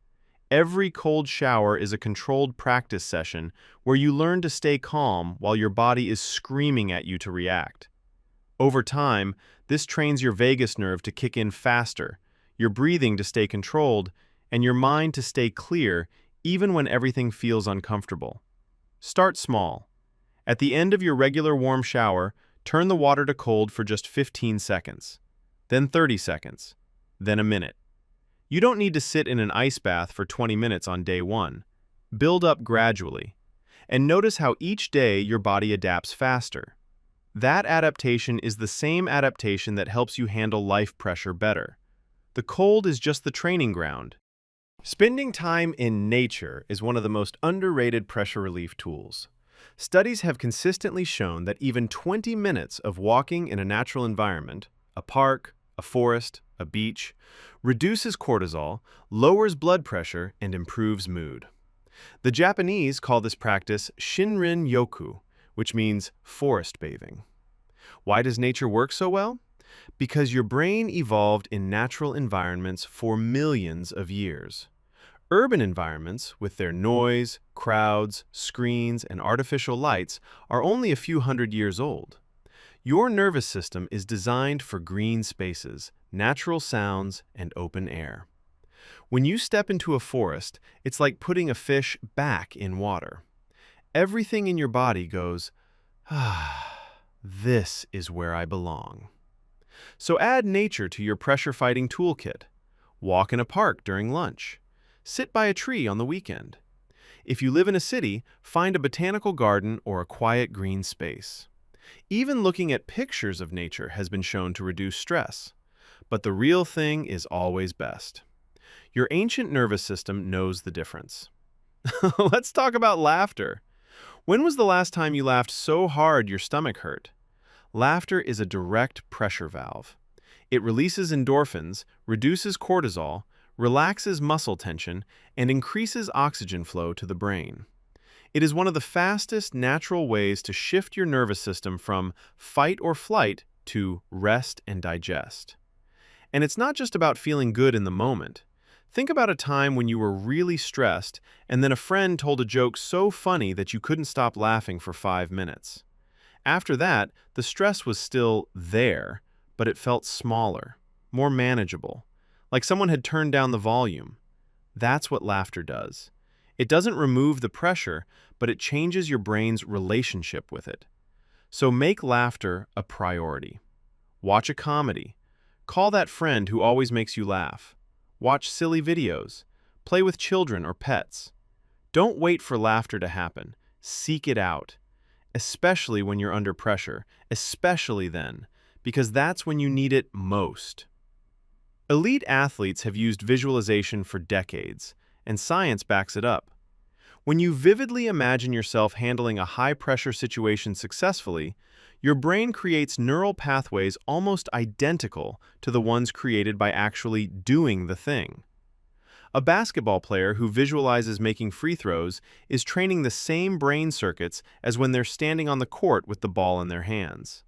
Every cold shower is a controlled practice session where you learn to stay calm while your body is screaming at you to react. Over time, this trains your vagus nerve to kick in faster, your breathing to stay controlled, and your mind to stay clear even when everything feels uncomfortable. Start small. At the end of your regular warm shower, Turn the water to cold for just 15 seconds, then 30 seconds, then a minute. You don't need to sit in an ice bath for 20 minutes on day 1. Build up gradually, and notice how each day your body adapts faster. That adaptation is the same adaptation that helps you handle life pressure better. The cold is just the training ground. Spending time in nature is one of the most underrated pressure relief tools. Studies have consistently shown that even 20 minutes of walking in a natural environment, a park, a forest, a beach, reduces cortisol, lowers blood pressure, and improves mood. The Japanese call this practice Shinrin-yoku, which means forest bathing. Why does nature work so well? Because your brain evolved in natural environments for millions of years. Urban environments, with their noise, crowds, screens, and artificial lights, are only a few hundred years old. Your nervous system is designed for green spaces, natural sounds, and open air. When you step into a forest, it's like putting a fish back in water. Everything in your body goes, this is where I belong. So add nature to your pressure-fighting toolkit. Walk in a park during lunch. Sit by a tree on the weekend. If you live in a city, find a botanical garden or a quiet green space. Even looking at pictures of nature has been shown to reduce stress. But the real thing is always best. Your ancient nervous system knows the difference. Let's talk about laughter. When was the last time you laughed so hard your stomach hurt? Laughter is a direct pressure valve. It releases endorphins, reduces cortisol, relaxes muscle tension, and increases oxygen flow to the brain. It is one of the fastest natural ways to shift your nervous system from fight or flight to rest and digest. And it's not just about feeling good in the moment. Think about a time when you were really stressed and then a friend told a joke so funny that you couldn't stop laughing for 5 minutes. After that, the stress was still there, but it felt smaller, more manageable, like someone had turned down the volume. That's what laughter does. It doesn't remove the pressure, but it changes your brain's relationship with it. So make laughter a priority. Watch a comedy. Call that friend who always makes you laugh. Watch silly videos. Play with children or pets. Don't wait for laughter to happen. Seek it out. Especially when you're under pressure. Especially then, because that's when you need it most. Elite athletes have used visualization for decades, and science backs it up. When you vividly imagine yourself handling a high-pressure situation successfully, your brain creates neural pathways almost identical to the ones created by actually doing the thing. A basketball player who visualizes making free throws is training the same brain circuits as when they're standing on the court with the ball in their hands.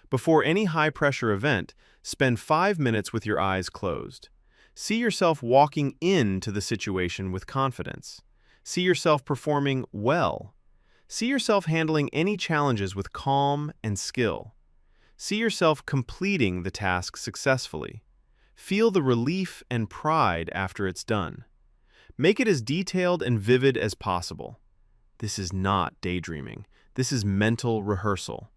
Before any high-pressure event, spend 5 minutes with your eyes closed. See yourself walking into the situation with confidence. See yourself performing well. See yourself handling any challenges with calm and skill. See yourself completing the task successfully. Feel the relief and pride after it's done. Make it as detailed and vivid as possible. This is not daydreaming. This is mental rehearsal.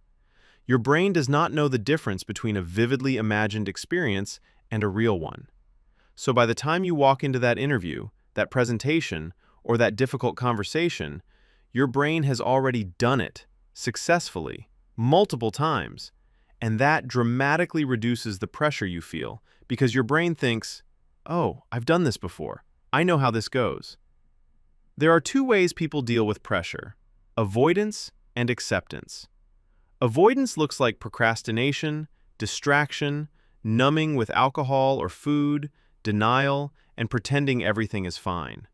Your brain does not know the difference between a vividly imagined experience and a real one. So by the time you walk into that interview, that presentation, or that difficult conversation, your brain has already done it successfully, multiple times, and that dramatically reduces the pressure you feel because your brain thinks, oh, I've done this before. I know how this goes. There are 2 ways people deal with pressure: avoidance and acceptance. Avoidance looks like procrastination, distraction, numbing with alcohol or food, denial, and pretending everything is fine.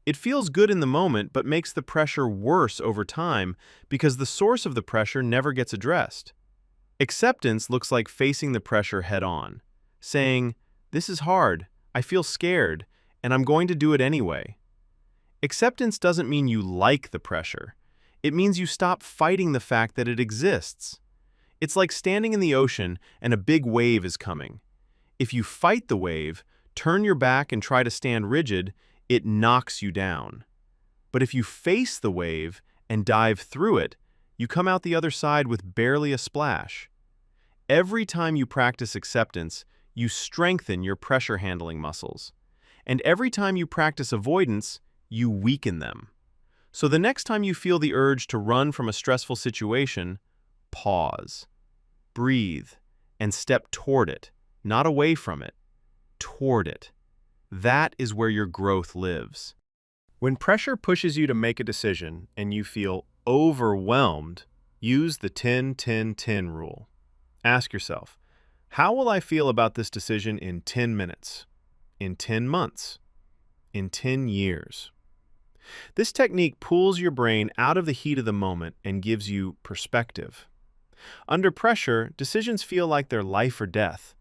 It feels good in the moment but makes the pressure worse over time because the source of the pressure never gets addressed. Acceptance looks like facing the pressure head-on, saying, "This is hard, I feel scared, and I'm going to do it anyway." Acceptance doesn't mean you like the pressure. It means you stop fighting the fact that it exists. It's like standing in the ocean and a big wave is coming. If you fight the wave, turn your back and try to stand rigid, it knocks you down. But if you face the wave and dive through it, You come out the other side with barely a splash. Every time you practice acceptance, you strengthen your pressure handling muscles. And every time you practice avoidance, you weaken them. So the next time you feel the urge to run from a stressful situation, pause, breathe, and step toward it, not away from it, toward it. That is where your growth lives. When pressure pushes you to make a decision and you feel overwhelmed, use the 10-10-10 rule. Ask yourself, how will I feel about this decision in 10 minutes, in 10 months, in 10 years? This technique pulls your brain out of the heat of the moment and gives you perspective. Under pressure, decisions feel like they're life or death.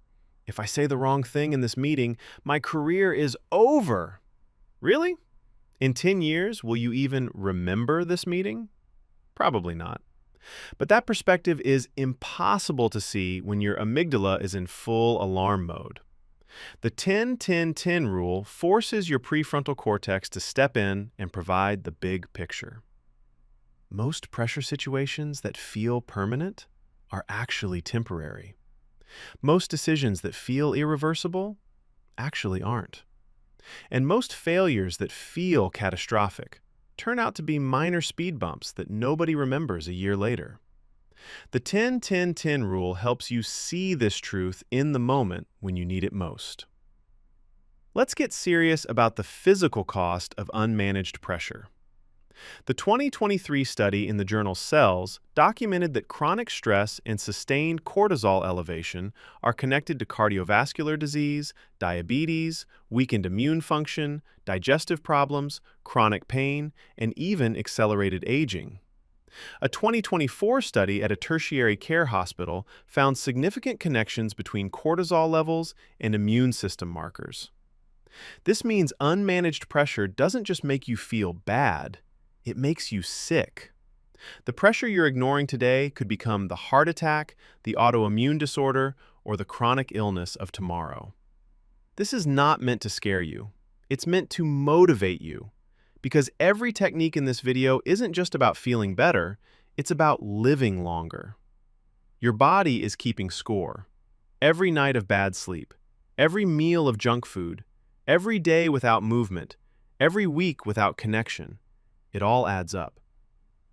If I say the wrong thing in this meeting, my career is over. Really? In 10 years, will you even remember this meeting? Probably not. But that perspective is impossible to see when your amygdala is in full alarm mode. The 10-10-10 rule forces your prefrontal cortex to step in and provide the big picture. Most pressure situations that feel permanent are actually temporary. Most decisions that feel irreversible actually aren't. And most failures that feel catastrophic turn out to be minor speed bumps that nobody remembers a year later. The 10-10-10 rule helps you see this truth in the moment when you need it most. Let's get serious about the physical cost of unmanaged pressure. The 2023 study in the journal Cells documented that chronic stress and sustained cortisol elevation are connected to cardiovascular disease, diabetes, weakened immune function, digestive problems, chronic pain, and even accelerated aging. A 2024 study at a tertiary care hospital found significant connections between cortisol levels and immune system markers. This means unmanaged pressure doesn't just make you feel bad, it makes you sick. The pressure you're ignoring today could become the heart attack, the autoimmune disorder, or the chronic illness of tomorrow. This is not meant to scare you. It's meant to motivate you. Because every technique in this video isn't just about feeling better, it's about living longer. Your body is keeping score. Every night of bad sleep, every meal of junk food, every day without movement, every week without connection. It all adds up.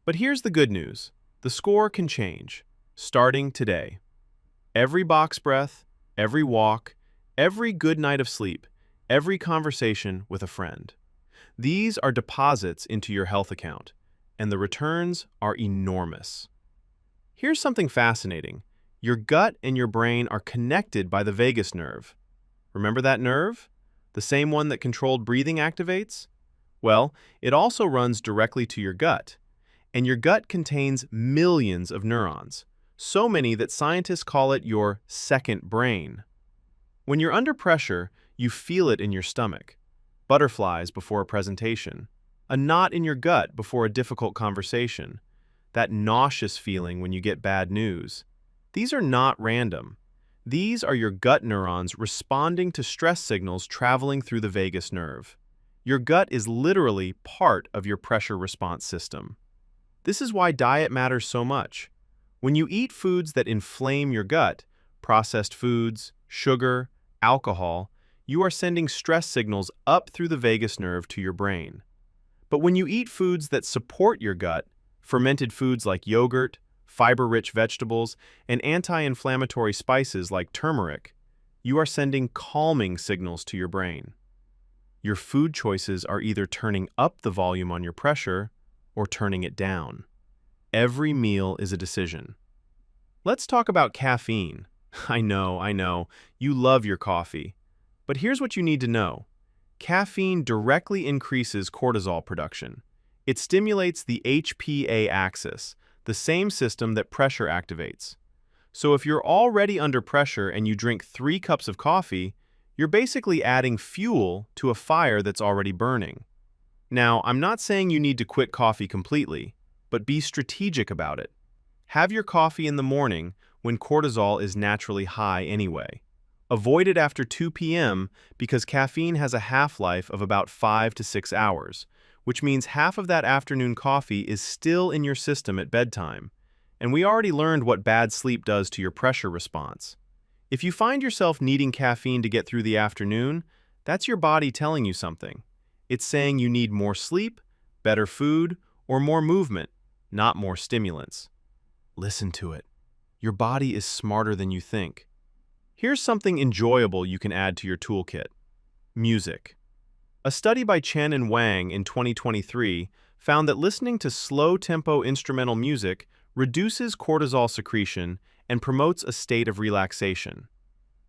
But here's the good news. The score can change, starting today. Every box breath, every walk, every good night of sleep, every conversation with a friend. These are deposits into your health account, and the returns are enormous. Here's something fascinating. Your gut and your brain are connected by the vagus nerve. Remember that nerve? The same one that controlled breathing activates? Well, it also runs directly to your gut, and your gut contains millions of neurons, so many that scientists call it your second brain. When you're under pressure, you feel it in your stomach. Butterflies before a presentation, a knot in your gut before a difficult conversation, that nauseous feeling when you get bad news. These are not random. These are your gut neurons responding to stress signals traveling through the vagus nerve. Your gut is literally part of your pressure response system. This is why diet matters so much. When you eat foods that inflame your gut, processed foods, sugar, alcohol, you are sending stress signals up through the vagus nerve to your brain. But when you eat foods that support your gut, fermented foods like yogurt, fiber-rich vegetables, and anti-inflammatory spices like turmeric, you are sending calming signals to your brain. Your food choices are either turning up the volume on your pressure or turning it down. Every meal is a decision. Let's talk about caffeine. I know, you love your coffee. But here's what you need to know. Caffeine directly increases cortisol production. It stimulates the HPA axis, the same system that pressure activates. So if you're already under pressure and you drink 3 cups of coffee, you're basically adding fuel to a fire that's already burning. Now, I'm not saying you need to quit coffee completely, but be strategic about it. Have your coffee in the morning when cortisol is naturally high anyway. Avoid it after 2 p.m. because caffeine has a half-life of about 5 to 6 hours, which means half of that afternoon coffee is still in your system at bedtime, And we already learned what bad sleep does to your pressure response. If you find yourself needing caffeine to get through the afternoon, that's your body telling you something. It's saying you need more sleep, better food, or more movement, not more stimulants. Listen to it. Your body is smarter than you think. Here's something enjoyable you can add to your toolkit. Music. A study by Chen and Wang in 2023 found that listening to slow-tempo instrumental music reduces cortisol secretion and promotes a state of relaxation.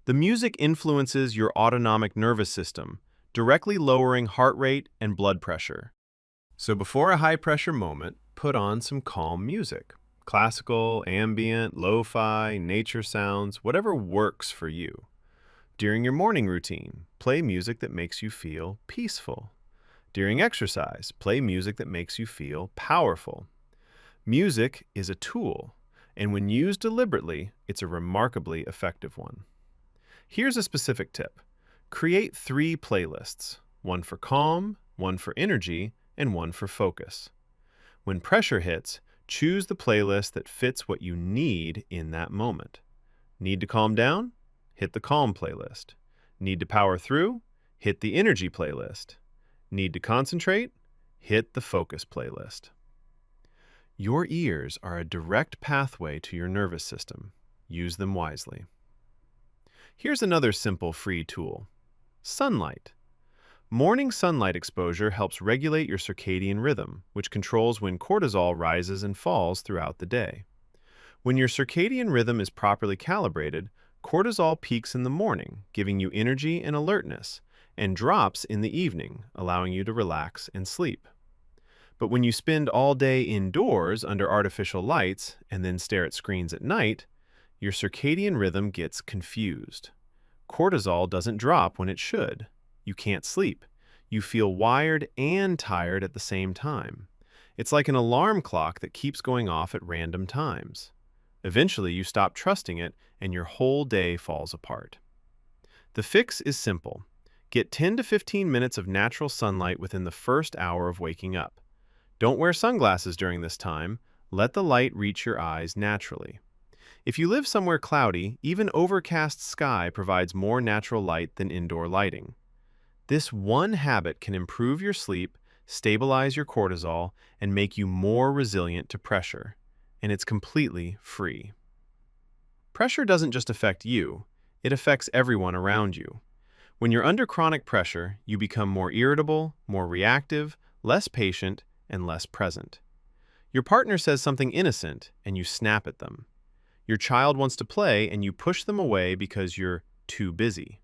The music influences your autonomic nervous system, directly lowering heart rate and blood pressure. So before a high-pressure moment, put on some calm music. Classical, ambient, lo-fi, nature sounds, whatever works for you. During your morning routine, play music that makes you feel peaceful. During exercise, play music that makes you feel powerful. Music is a tool, and when used deliberately, it's a remarkably effective one. Here's a specific tip. Create 3 playlists, one for calm, one for energy, and one for focus. When pressure hits, choose the playlist that fits what you need in that moment. Need to calm down? Hit the calm playlist. Need to power through? Hit the energy playlist. Need to concentrate? Hit the focus playlist. Your ears are a direct pathway to your nervous system. Use them wisely. Here's another simple free tool. Sunlight. Morning sunlight exposure helps regulate your circadian rhythm, which controls when cortisol rises and falls throughout the day. When your circadian rhythm is properly calibrated, cortisol peaks in the morning, giving you energy and alertness, and drops in the evening, allowing you to relax and sleep. But when you spend all day indoors under artificial lights and then stare at screens at night, your circadian rhythm gets confused. Cortisol doesn't drop when it should. You can't sleep. You feel wired and tired at the same time. It's like an alarm clock that keeps going off at random times. Eventually, you stop trusting it and your whole day falls apart. The fix is simple. Get 10 to 15 minutes of natural sunlight within the first hour of waking up. Don't wear sunglasses during this time. Let the light reach your eyes naturally. If you live somewhere cloudy, even overcast sky provides more natural light than indoor lighting. This one habit can improve your sleep, stabilize your cortisol, and make you more resilient to pressure. And it's completely free. Pressure doesn't just affect you, it affects everyone around you. When you're under chronic pressure, you become more irritable, more reactive, less patient, and less present. Your partner says something innocent, and you snap at them. Your child wants to play, and you push them away because you're too busy.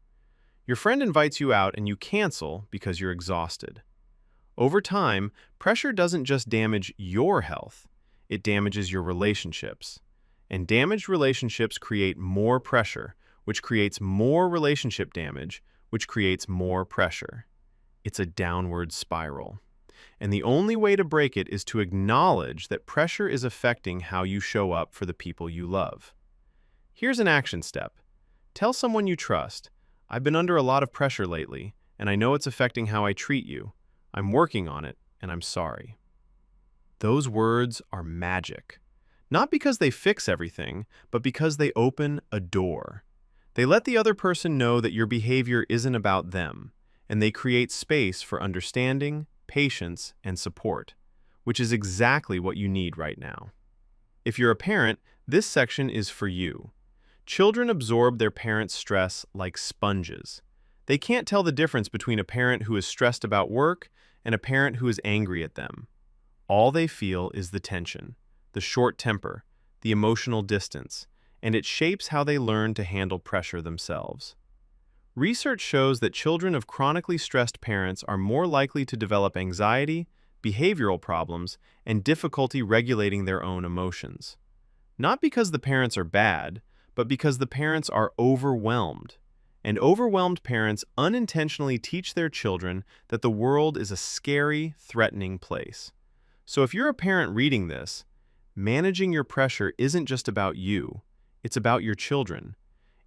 Your friend invites you out, and you cancel because you're exhausted. Over time, pressure doesn't just damage your health, it damages your relationships. And damaged relationships create more pressure, which creates more relationship damage, which creates more pressure. It's a downward spiral. And the only way to break it is to acknowledge that pressure is affecting how you show up for the people you love. Here's an action step. Tell someone you trust, "I've been under a lot of pressure lately, and I know it's affecting how I treat you. I'm working on it, and I'm sorry." Those words are magic. Not because they fix everything, but because they open a door. They let the other person know that your behavior isn't about them, and they create space for understanding, patience, and support, which is exactly what you need right now. If you're a parent, this section is for you. Children absorb their parents' stress like sponges. They can't tell the difference between a parent who is stressed about work and a parent who is angry at them. All they feel is the tension, the short temper, the emotional distance, and it shapes how they learn to handle pressure themselves. Research shows that children of chronically stressed parents are more likely to develop anxiety, behavioral problems, and difficulty regulating their own emotions. Not because the parents are bad, but because the parents are overwhelmed. And overwhelmed parents unintentionally teach their children that the world is a scary, threatening place. So if you're a parent reading this, managing your pressure isn't just about you, it's about your children.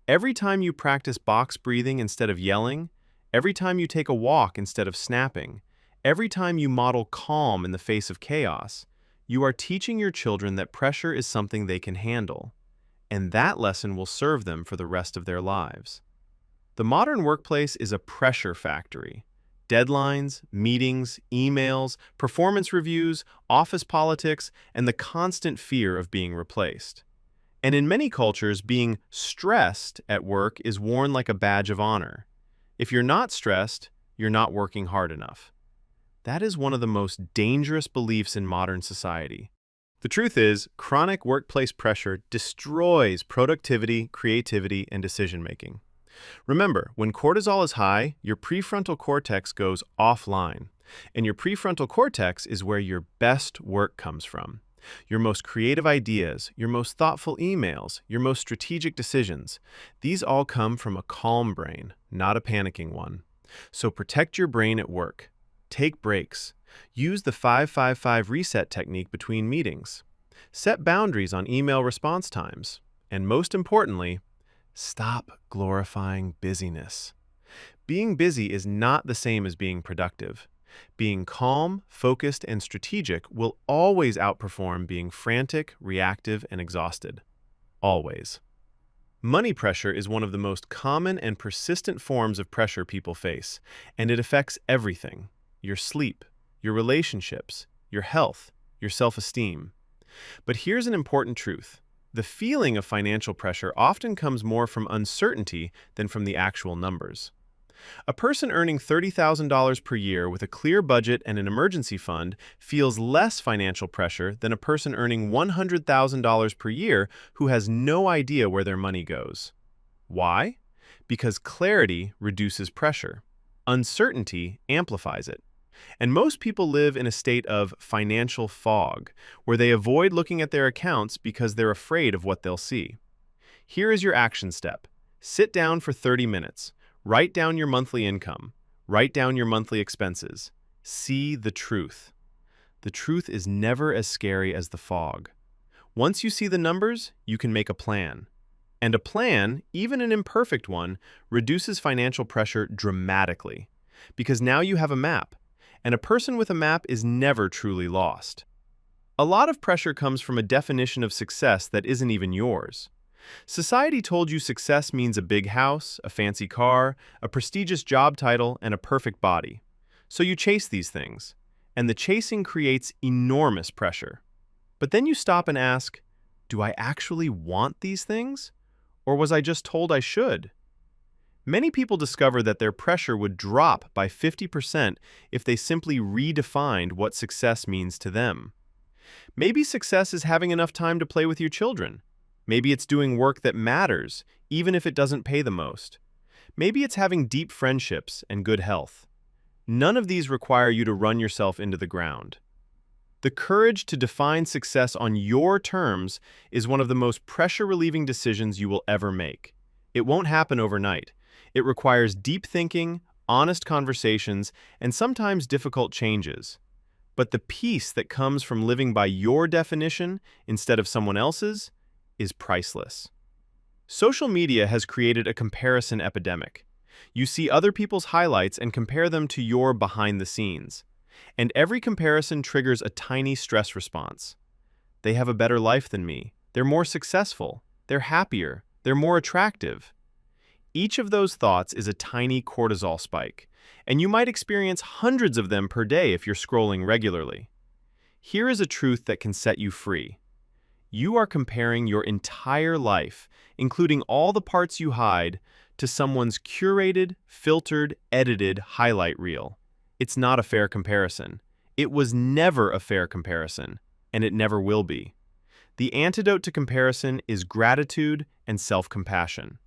Every time you practice box breathing instead of yelling, every time you take a walk instead of snapping, every time you model calm in the face of chaos, You are teaching your children that pressure is something they can handle, and that lesson will serve them for the rest of their lives. The modern workplace is a pressure factory. Deadlines, meetings, emails, performance reviews, office politics, and the constant fear of being replaced. And in many cultures, being stressed at work is worn like a badge of honor. If you're not stressed, you're not working hard enough. That is one of the most dangerous beliefs in modern society. The truth is, chronic workplace pressure destroys productivity, creativity, and decision-making. Remember, when cortisol is high, your prefrontal cortex goes offline. And your prefrontal cortex is where your best work comes from. Your most creative ideas, your most thoughtful emails, your most strategic decisions. These all come from a calm brain, not a panicking one. So protect your brain at work. Take breaks. Use the 5-5-5 reset technique between meetings. Set boundaries on email response times. And most importantly, stop glorifying busyness. Being busy is not the same as being productive. Being calm, focused, and strategic will always outperform being frantic, reactive, and exhausted. Always. Money pressure is one of the most common and persistent forms of pressure people face, and it affects everything: your sleep, your relationships, your health, your self-esteem. But here's an important truth. The feeling of financial pressure often comes more from uncertainty than from the actual numbers. A person earning $30,000 per year with a clear budget and an emergency fund feels less financial pressure than a person earning $100,000 per year who has no idea where their money goes. Why? Because clarity reduces pressure. Uncertainty amplifies it. And most people live in a state of financial fog, where they avoid looking at their accounts because they're afraid of what they'll see. Here is your action step. Sit down for 30 minutes. Write down your monthly income. Write down your monthly expenses. See the truth. The truth is never as scary as the fog. Once you see the numbers, you can make a plan. And a plan, even an imperfect one, reduces financial pressure dramatically. Because now you have a map. And a person with a map is never truly lost. A lot of pressure comes from a definition of success that isn't even yours. Society told you success means a big house, a fancy car, a prestigious job title, and a perfect body. So you chase these things, and the chasing creates enormous pressure. But then you stop and ask, do I actually want these things? Or was I just told I should? Many people discover that their pressure would drop by 50% if they simply redefined what success means to them. Maybe success is having enough time to play with your children. Maybe it's doing work that matters, even if it doesn't pay the most. Maybe it's having deep friendships and good health. None of these require you to run yourself into the ground. The courage to define success on your terms is one of the most pressure-relieving decisions you will ever make. It won't happen overnight. It requires deep thinking, honest conversations, and sometimes difficult changes. But the peace that comes from living by your definition instead of someone else's is priceless. Social media has created a comparison epidemic. You see other people's highlights and compare them to your behind the scenes. And every comparison triggers a tiny stress response. They have a better life than me. They're more successful. They're happier. They're more attractive. Each of those thoughts is a tiny cortisol spike, and you might experience hundreds of them per day if you're scrolling regularly. Here is a truth that can set you free. You are comparing your entire life, including all the parts you hide, to someone's curated, filtered, edited highlight reel. It's not a fair comparison. It was never a fair comparison, and it never will be. The antidote to comparison is gratitude and self-compassion.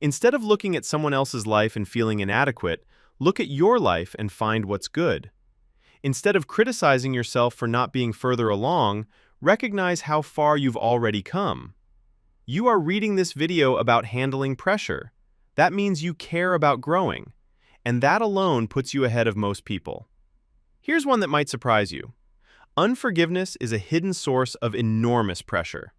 Instead of looking at someone else's life and feeling inadequate, look at your life and find what's good. Instead of criticizing yourself for not being further along, recognize how far you've already come. You are reading this video about handling pressure. That means you care about growing, and that alone puts you ahead of most people. Here's one that might surprise you. Unforgiveness is a hidden source of enormous pressure.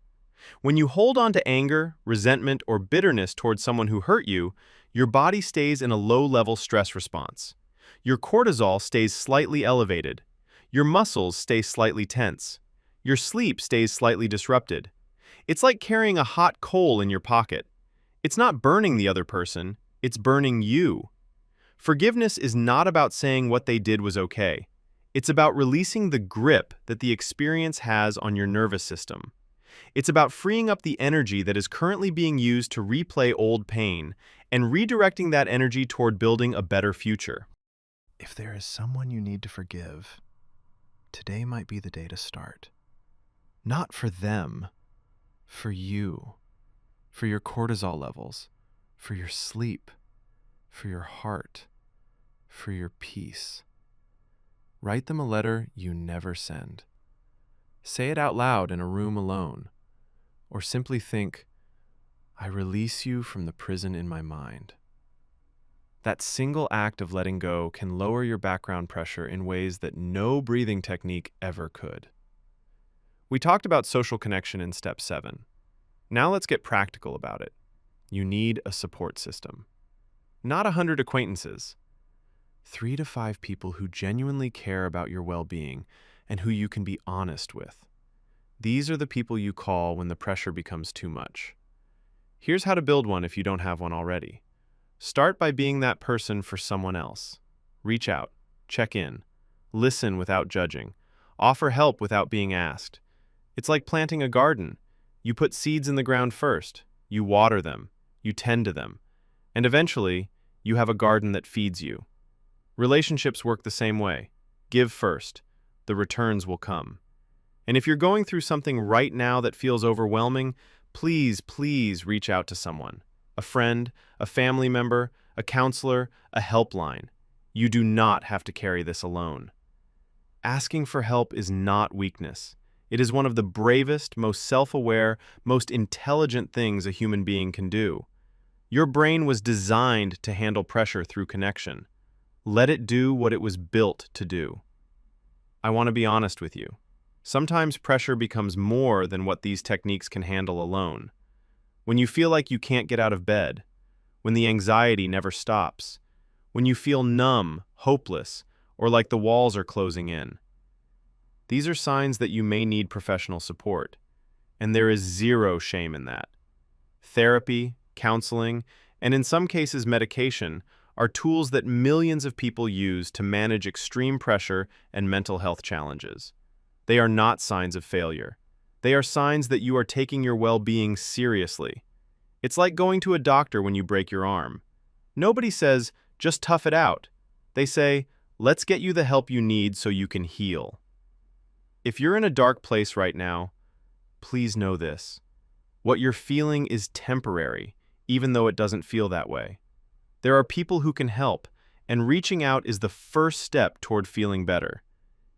When you hold on to anger, resentment, or bitterness towards someone who hurt you, your body stays in a low-level stress response. Your cortisol stays slightly elevated. Your muscles stay slightly tense. Your sleep stays slightly disrupted. It's like carrying a hot coal in your pocket. It's not burning the other person, it's burning you. Forgiveness is not about saying what they did was okay. It's about releasing the grip that the experience has on your nervous system. It's about freeing up the energy that is currently being used to replay old pain and redirecting that energy toward building a better future. If there is someone you need to forgive, today might be the day to start. Not for them, for you, for your cortisol levels, for your sleep, for your heart, for your peace. Write them a letter you never send. Say it out loud in a room alone, or simply think, I release you from the prison in my mind. That single act of letting go can lower your background pressure in ways that no breathing technique ever could. We talked about social connection in step 7. Now let's get practical about it. You need a support system. Not 100 acquaintances. 3 to 5 people who genuinely care about your well-being and who you can be honest with. These are the people you call when the pressure becomes too much. Here's how to build one if you don't have one already. Start by being that person for someone else. Reach out, check in, listen without judging, offer help without being asked. It's like planting a garden. You put seeds in the ground first, you water them, you tend to them, and eventually, you have a garden that feeds you. Relationships work the same way. Give first. The returns will come. And if you're going through something right now that feels overwhelming, please reach out to someone. A friend, a family member, a counselor, a helpline. You do not have to carry this alone. Asking for help is not weakness. It is one of the bravest, most self-aware, most intelligent things a human being can do. Your brain was designed to handle pressure through connection. Let it do what it was built to do. I want to be honest with you. Sometimes pressure becomes more than what these techniques can handle alone. When you feel like you can't get out of bed, when the anxiety never stops, when you feel numb, hopeless, or like the walls are closing in. These are signs that you may need professional support, and there is zero shame in that. Therapy, counseling, and in some cases medication are tools that millions of people use to manage extreme pressure and mental health challenges. They are not signs of failure. They are signs that you are taking your well-being seriously. It's like going to a doctor when you break your arm. Nobody says, just tough it out. They say, let's get you the help you need so you can heal. If you're in a dark place right now, please know this. What you're feeling is temporary, even though it doesn't feel that way. There are people who can help, and reaching out is the first step toward feeling better.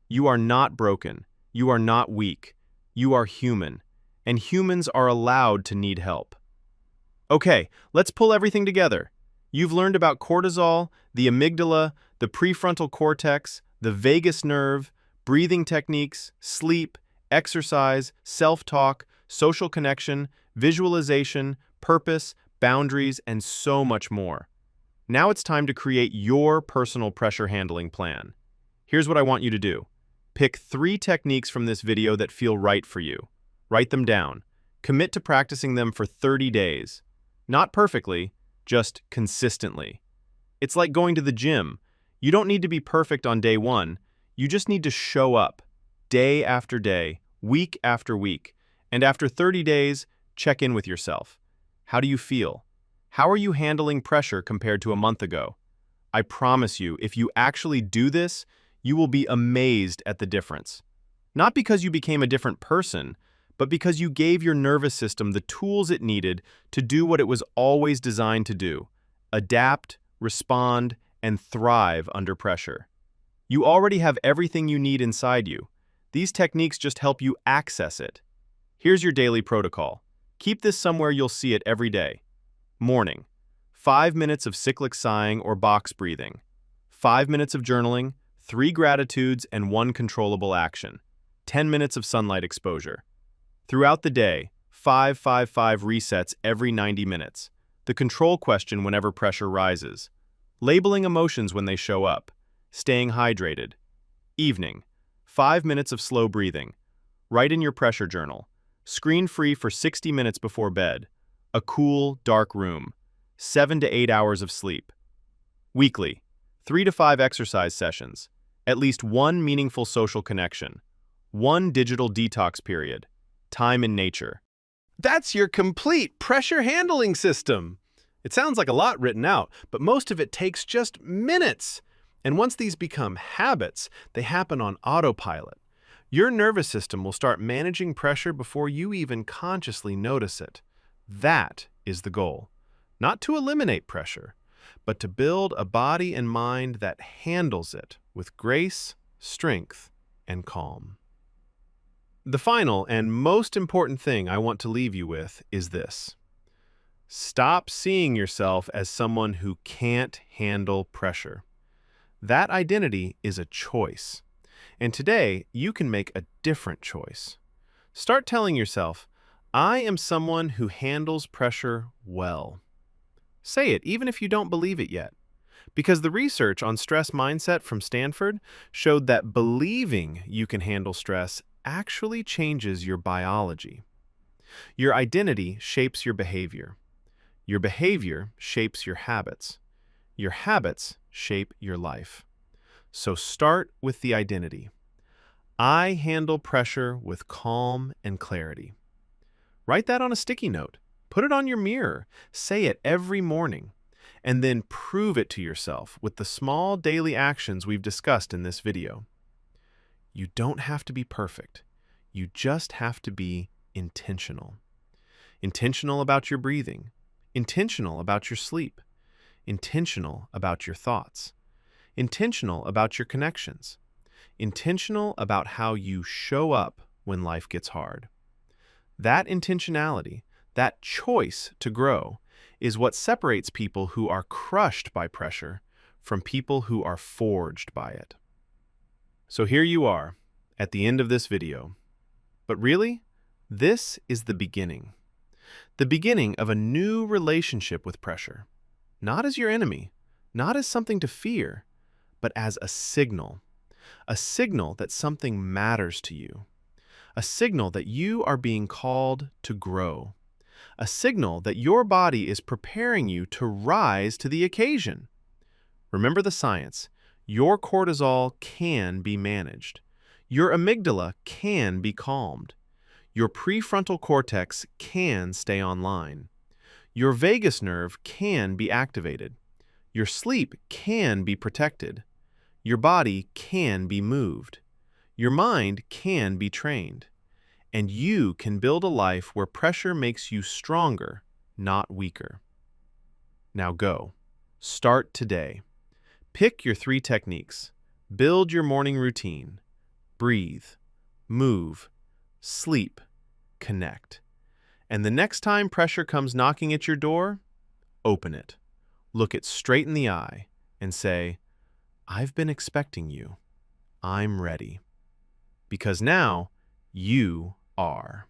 You are not broken. You are not weak. You are human, and humans are allowed to need help. Okay, let's pull everything together. You've learned about cortisol, the amygdala, the prefrontal cortex, the vagus nerve, breathing techniques, sleep, exercise, self-talk, social connection, visualization, purpose, boundaries, and so much more. Now it's time to create your personal pressure handling plan. Here's what I want you to do. Pick 3 techniques from this video that feel right for you. Write them down. Commit to practicing them for 30 days. Not perfectly, just consistently. It's like going to the gym. You don't need to be perfect on day 1. You just need to show up, day after day, week after week. And after 30 days, check in with yourself. How do you feel? How are you handling pressure compared to a month ago? I promise you, if you actually do this, you will be amazed at the difference. Not because you became a different person, but because you gave your nervous system the tools it needed to do what it was always designed to do: adapt, respond, and thrive under pressure. You already have everything you need inside you. These techniques just help you access it. Here's your daily protocol. Keep this somewhere you'll see it every day. Morning, 5 minutes of cyclic sighing or box breathing. 5 minutes of journaling, 3 gratitudes, and 1 controllable action. 10 minutes of sunlight exposure. Throughout the day, 5-5-5 resets every 90 minutes. The control question whenever pressure rises. Labeling emotions when they show up. Staying hydrated. Evening, 5 minutes of slow breathing. Write in your pressure journal. Screen-free for 60 minutes before bed. A cool, dark room. 7 to 8 hours of sleep. Weekly. 3 to 5 exercise sessions. At least one meaningful social connection. One digital detox period. Time in nature. That's your complete pressure handling system. It sounds like a lot written out, but most of it takes just minutes. And once these become habits, they happen on autopilot. Your nervous system will start managing pressure before you even consciously notice it. That is the goal. Not to eliminate pressure, but to build a body and mind that handles it with grace, strength, and calm. The final and most important thing I want to leave you with is this. Stop seeing yourself as someone who can't handle pressure. That identity is a choice. And today, you can make a different choice. Start telling yourself, I am someone who handles pressure well. Say it, even if you don't believe it yet. Because the research on stress mindset from Stanford showed that believing you can handle stress actually changes your biology. Your identity shapes your behavior. Your behavior shapes your habits. Your habits shape your life. So start with the identity. I handle pressure with calm and clarity. Write that on a sticky note. Put it on your mirror. Say it every morning. And then prove it to yourself with the small daily actions we've discussed in this video. You don't have to be perfect. You just have to be intentional. Intentional about your breathing. Intentional about your sleep. Intentional about your thoughts. Intentional about your connections. Intentional about how you show up when life gets hard. That intentionality, that choice to grow, is what separates people who are crushed by pressure from people who are forged by it. So here you are, at the end of this video. But really, this is the beginning. The beginning of a new relationship with pressure. Not as your enemy, not as something to fear, but as a signal that something matters to you, a signal that you are being called to grow, a signal that your body is preparing you to rise to the occasion. Remember the science. Your cortisol can be managed. Your amygdala can be calmed. Your prefrontal cortex can stay online. Your vagus nerve can be activated. Your sleep can be protected. Your body can be moved. Your mind can be trained. And you can build a life where pressure makes you stronger, not weaker. Now go. Start today. Pick your 3 techniques. Build your morning routine. Breathe. Move. Sleep. Connect. And the next time pressure comes knocking at your door, open it. Look it straight in the eye and say, I've been expecting you. I'm ready. Because now, you are.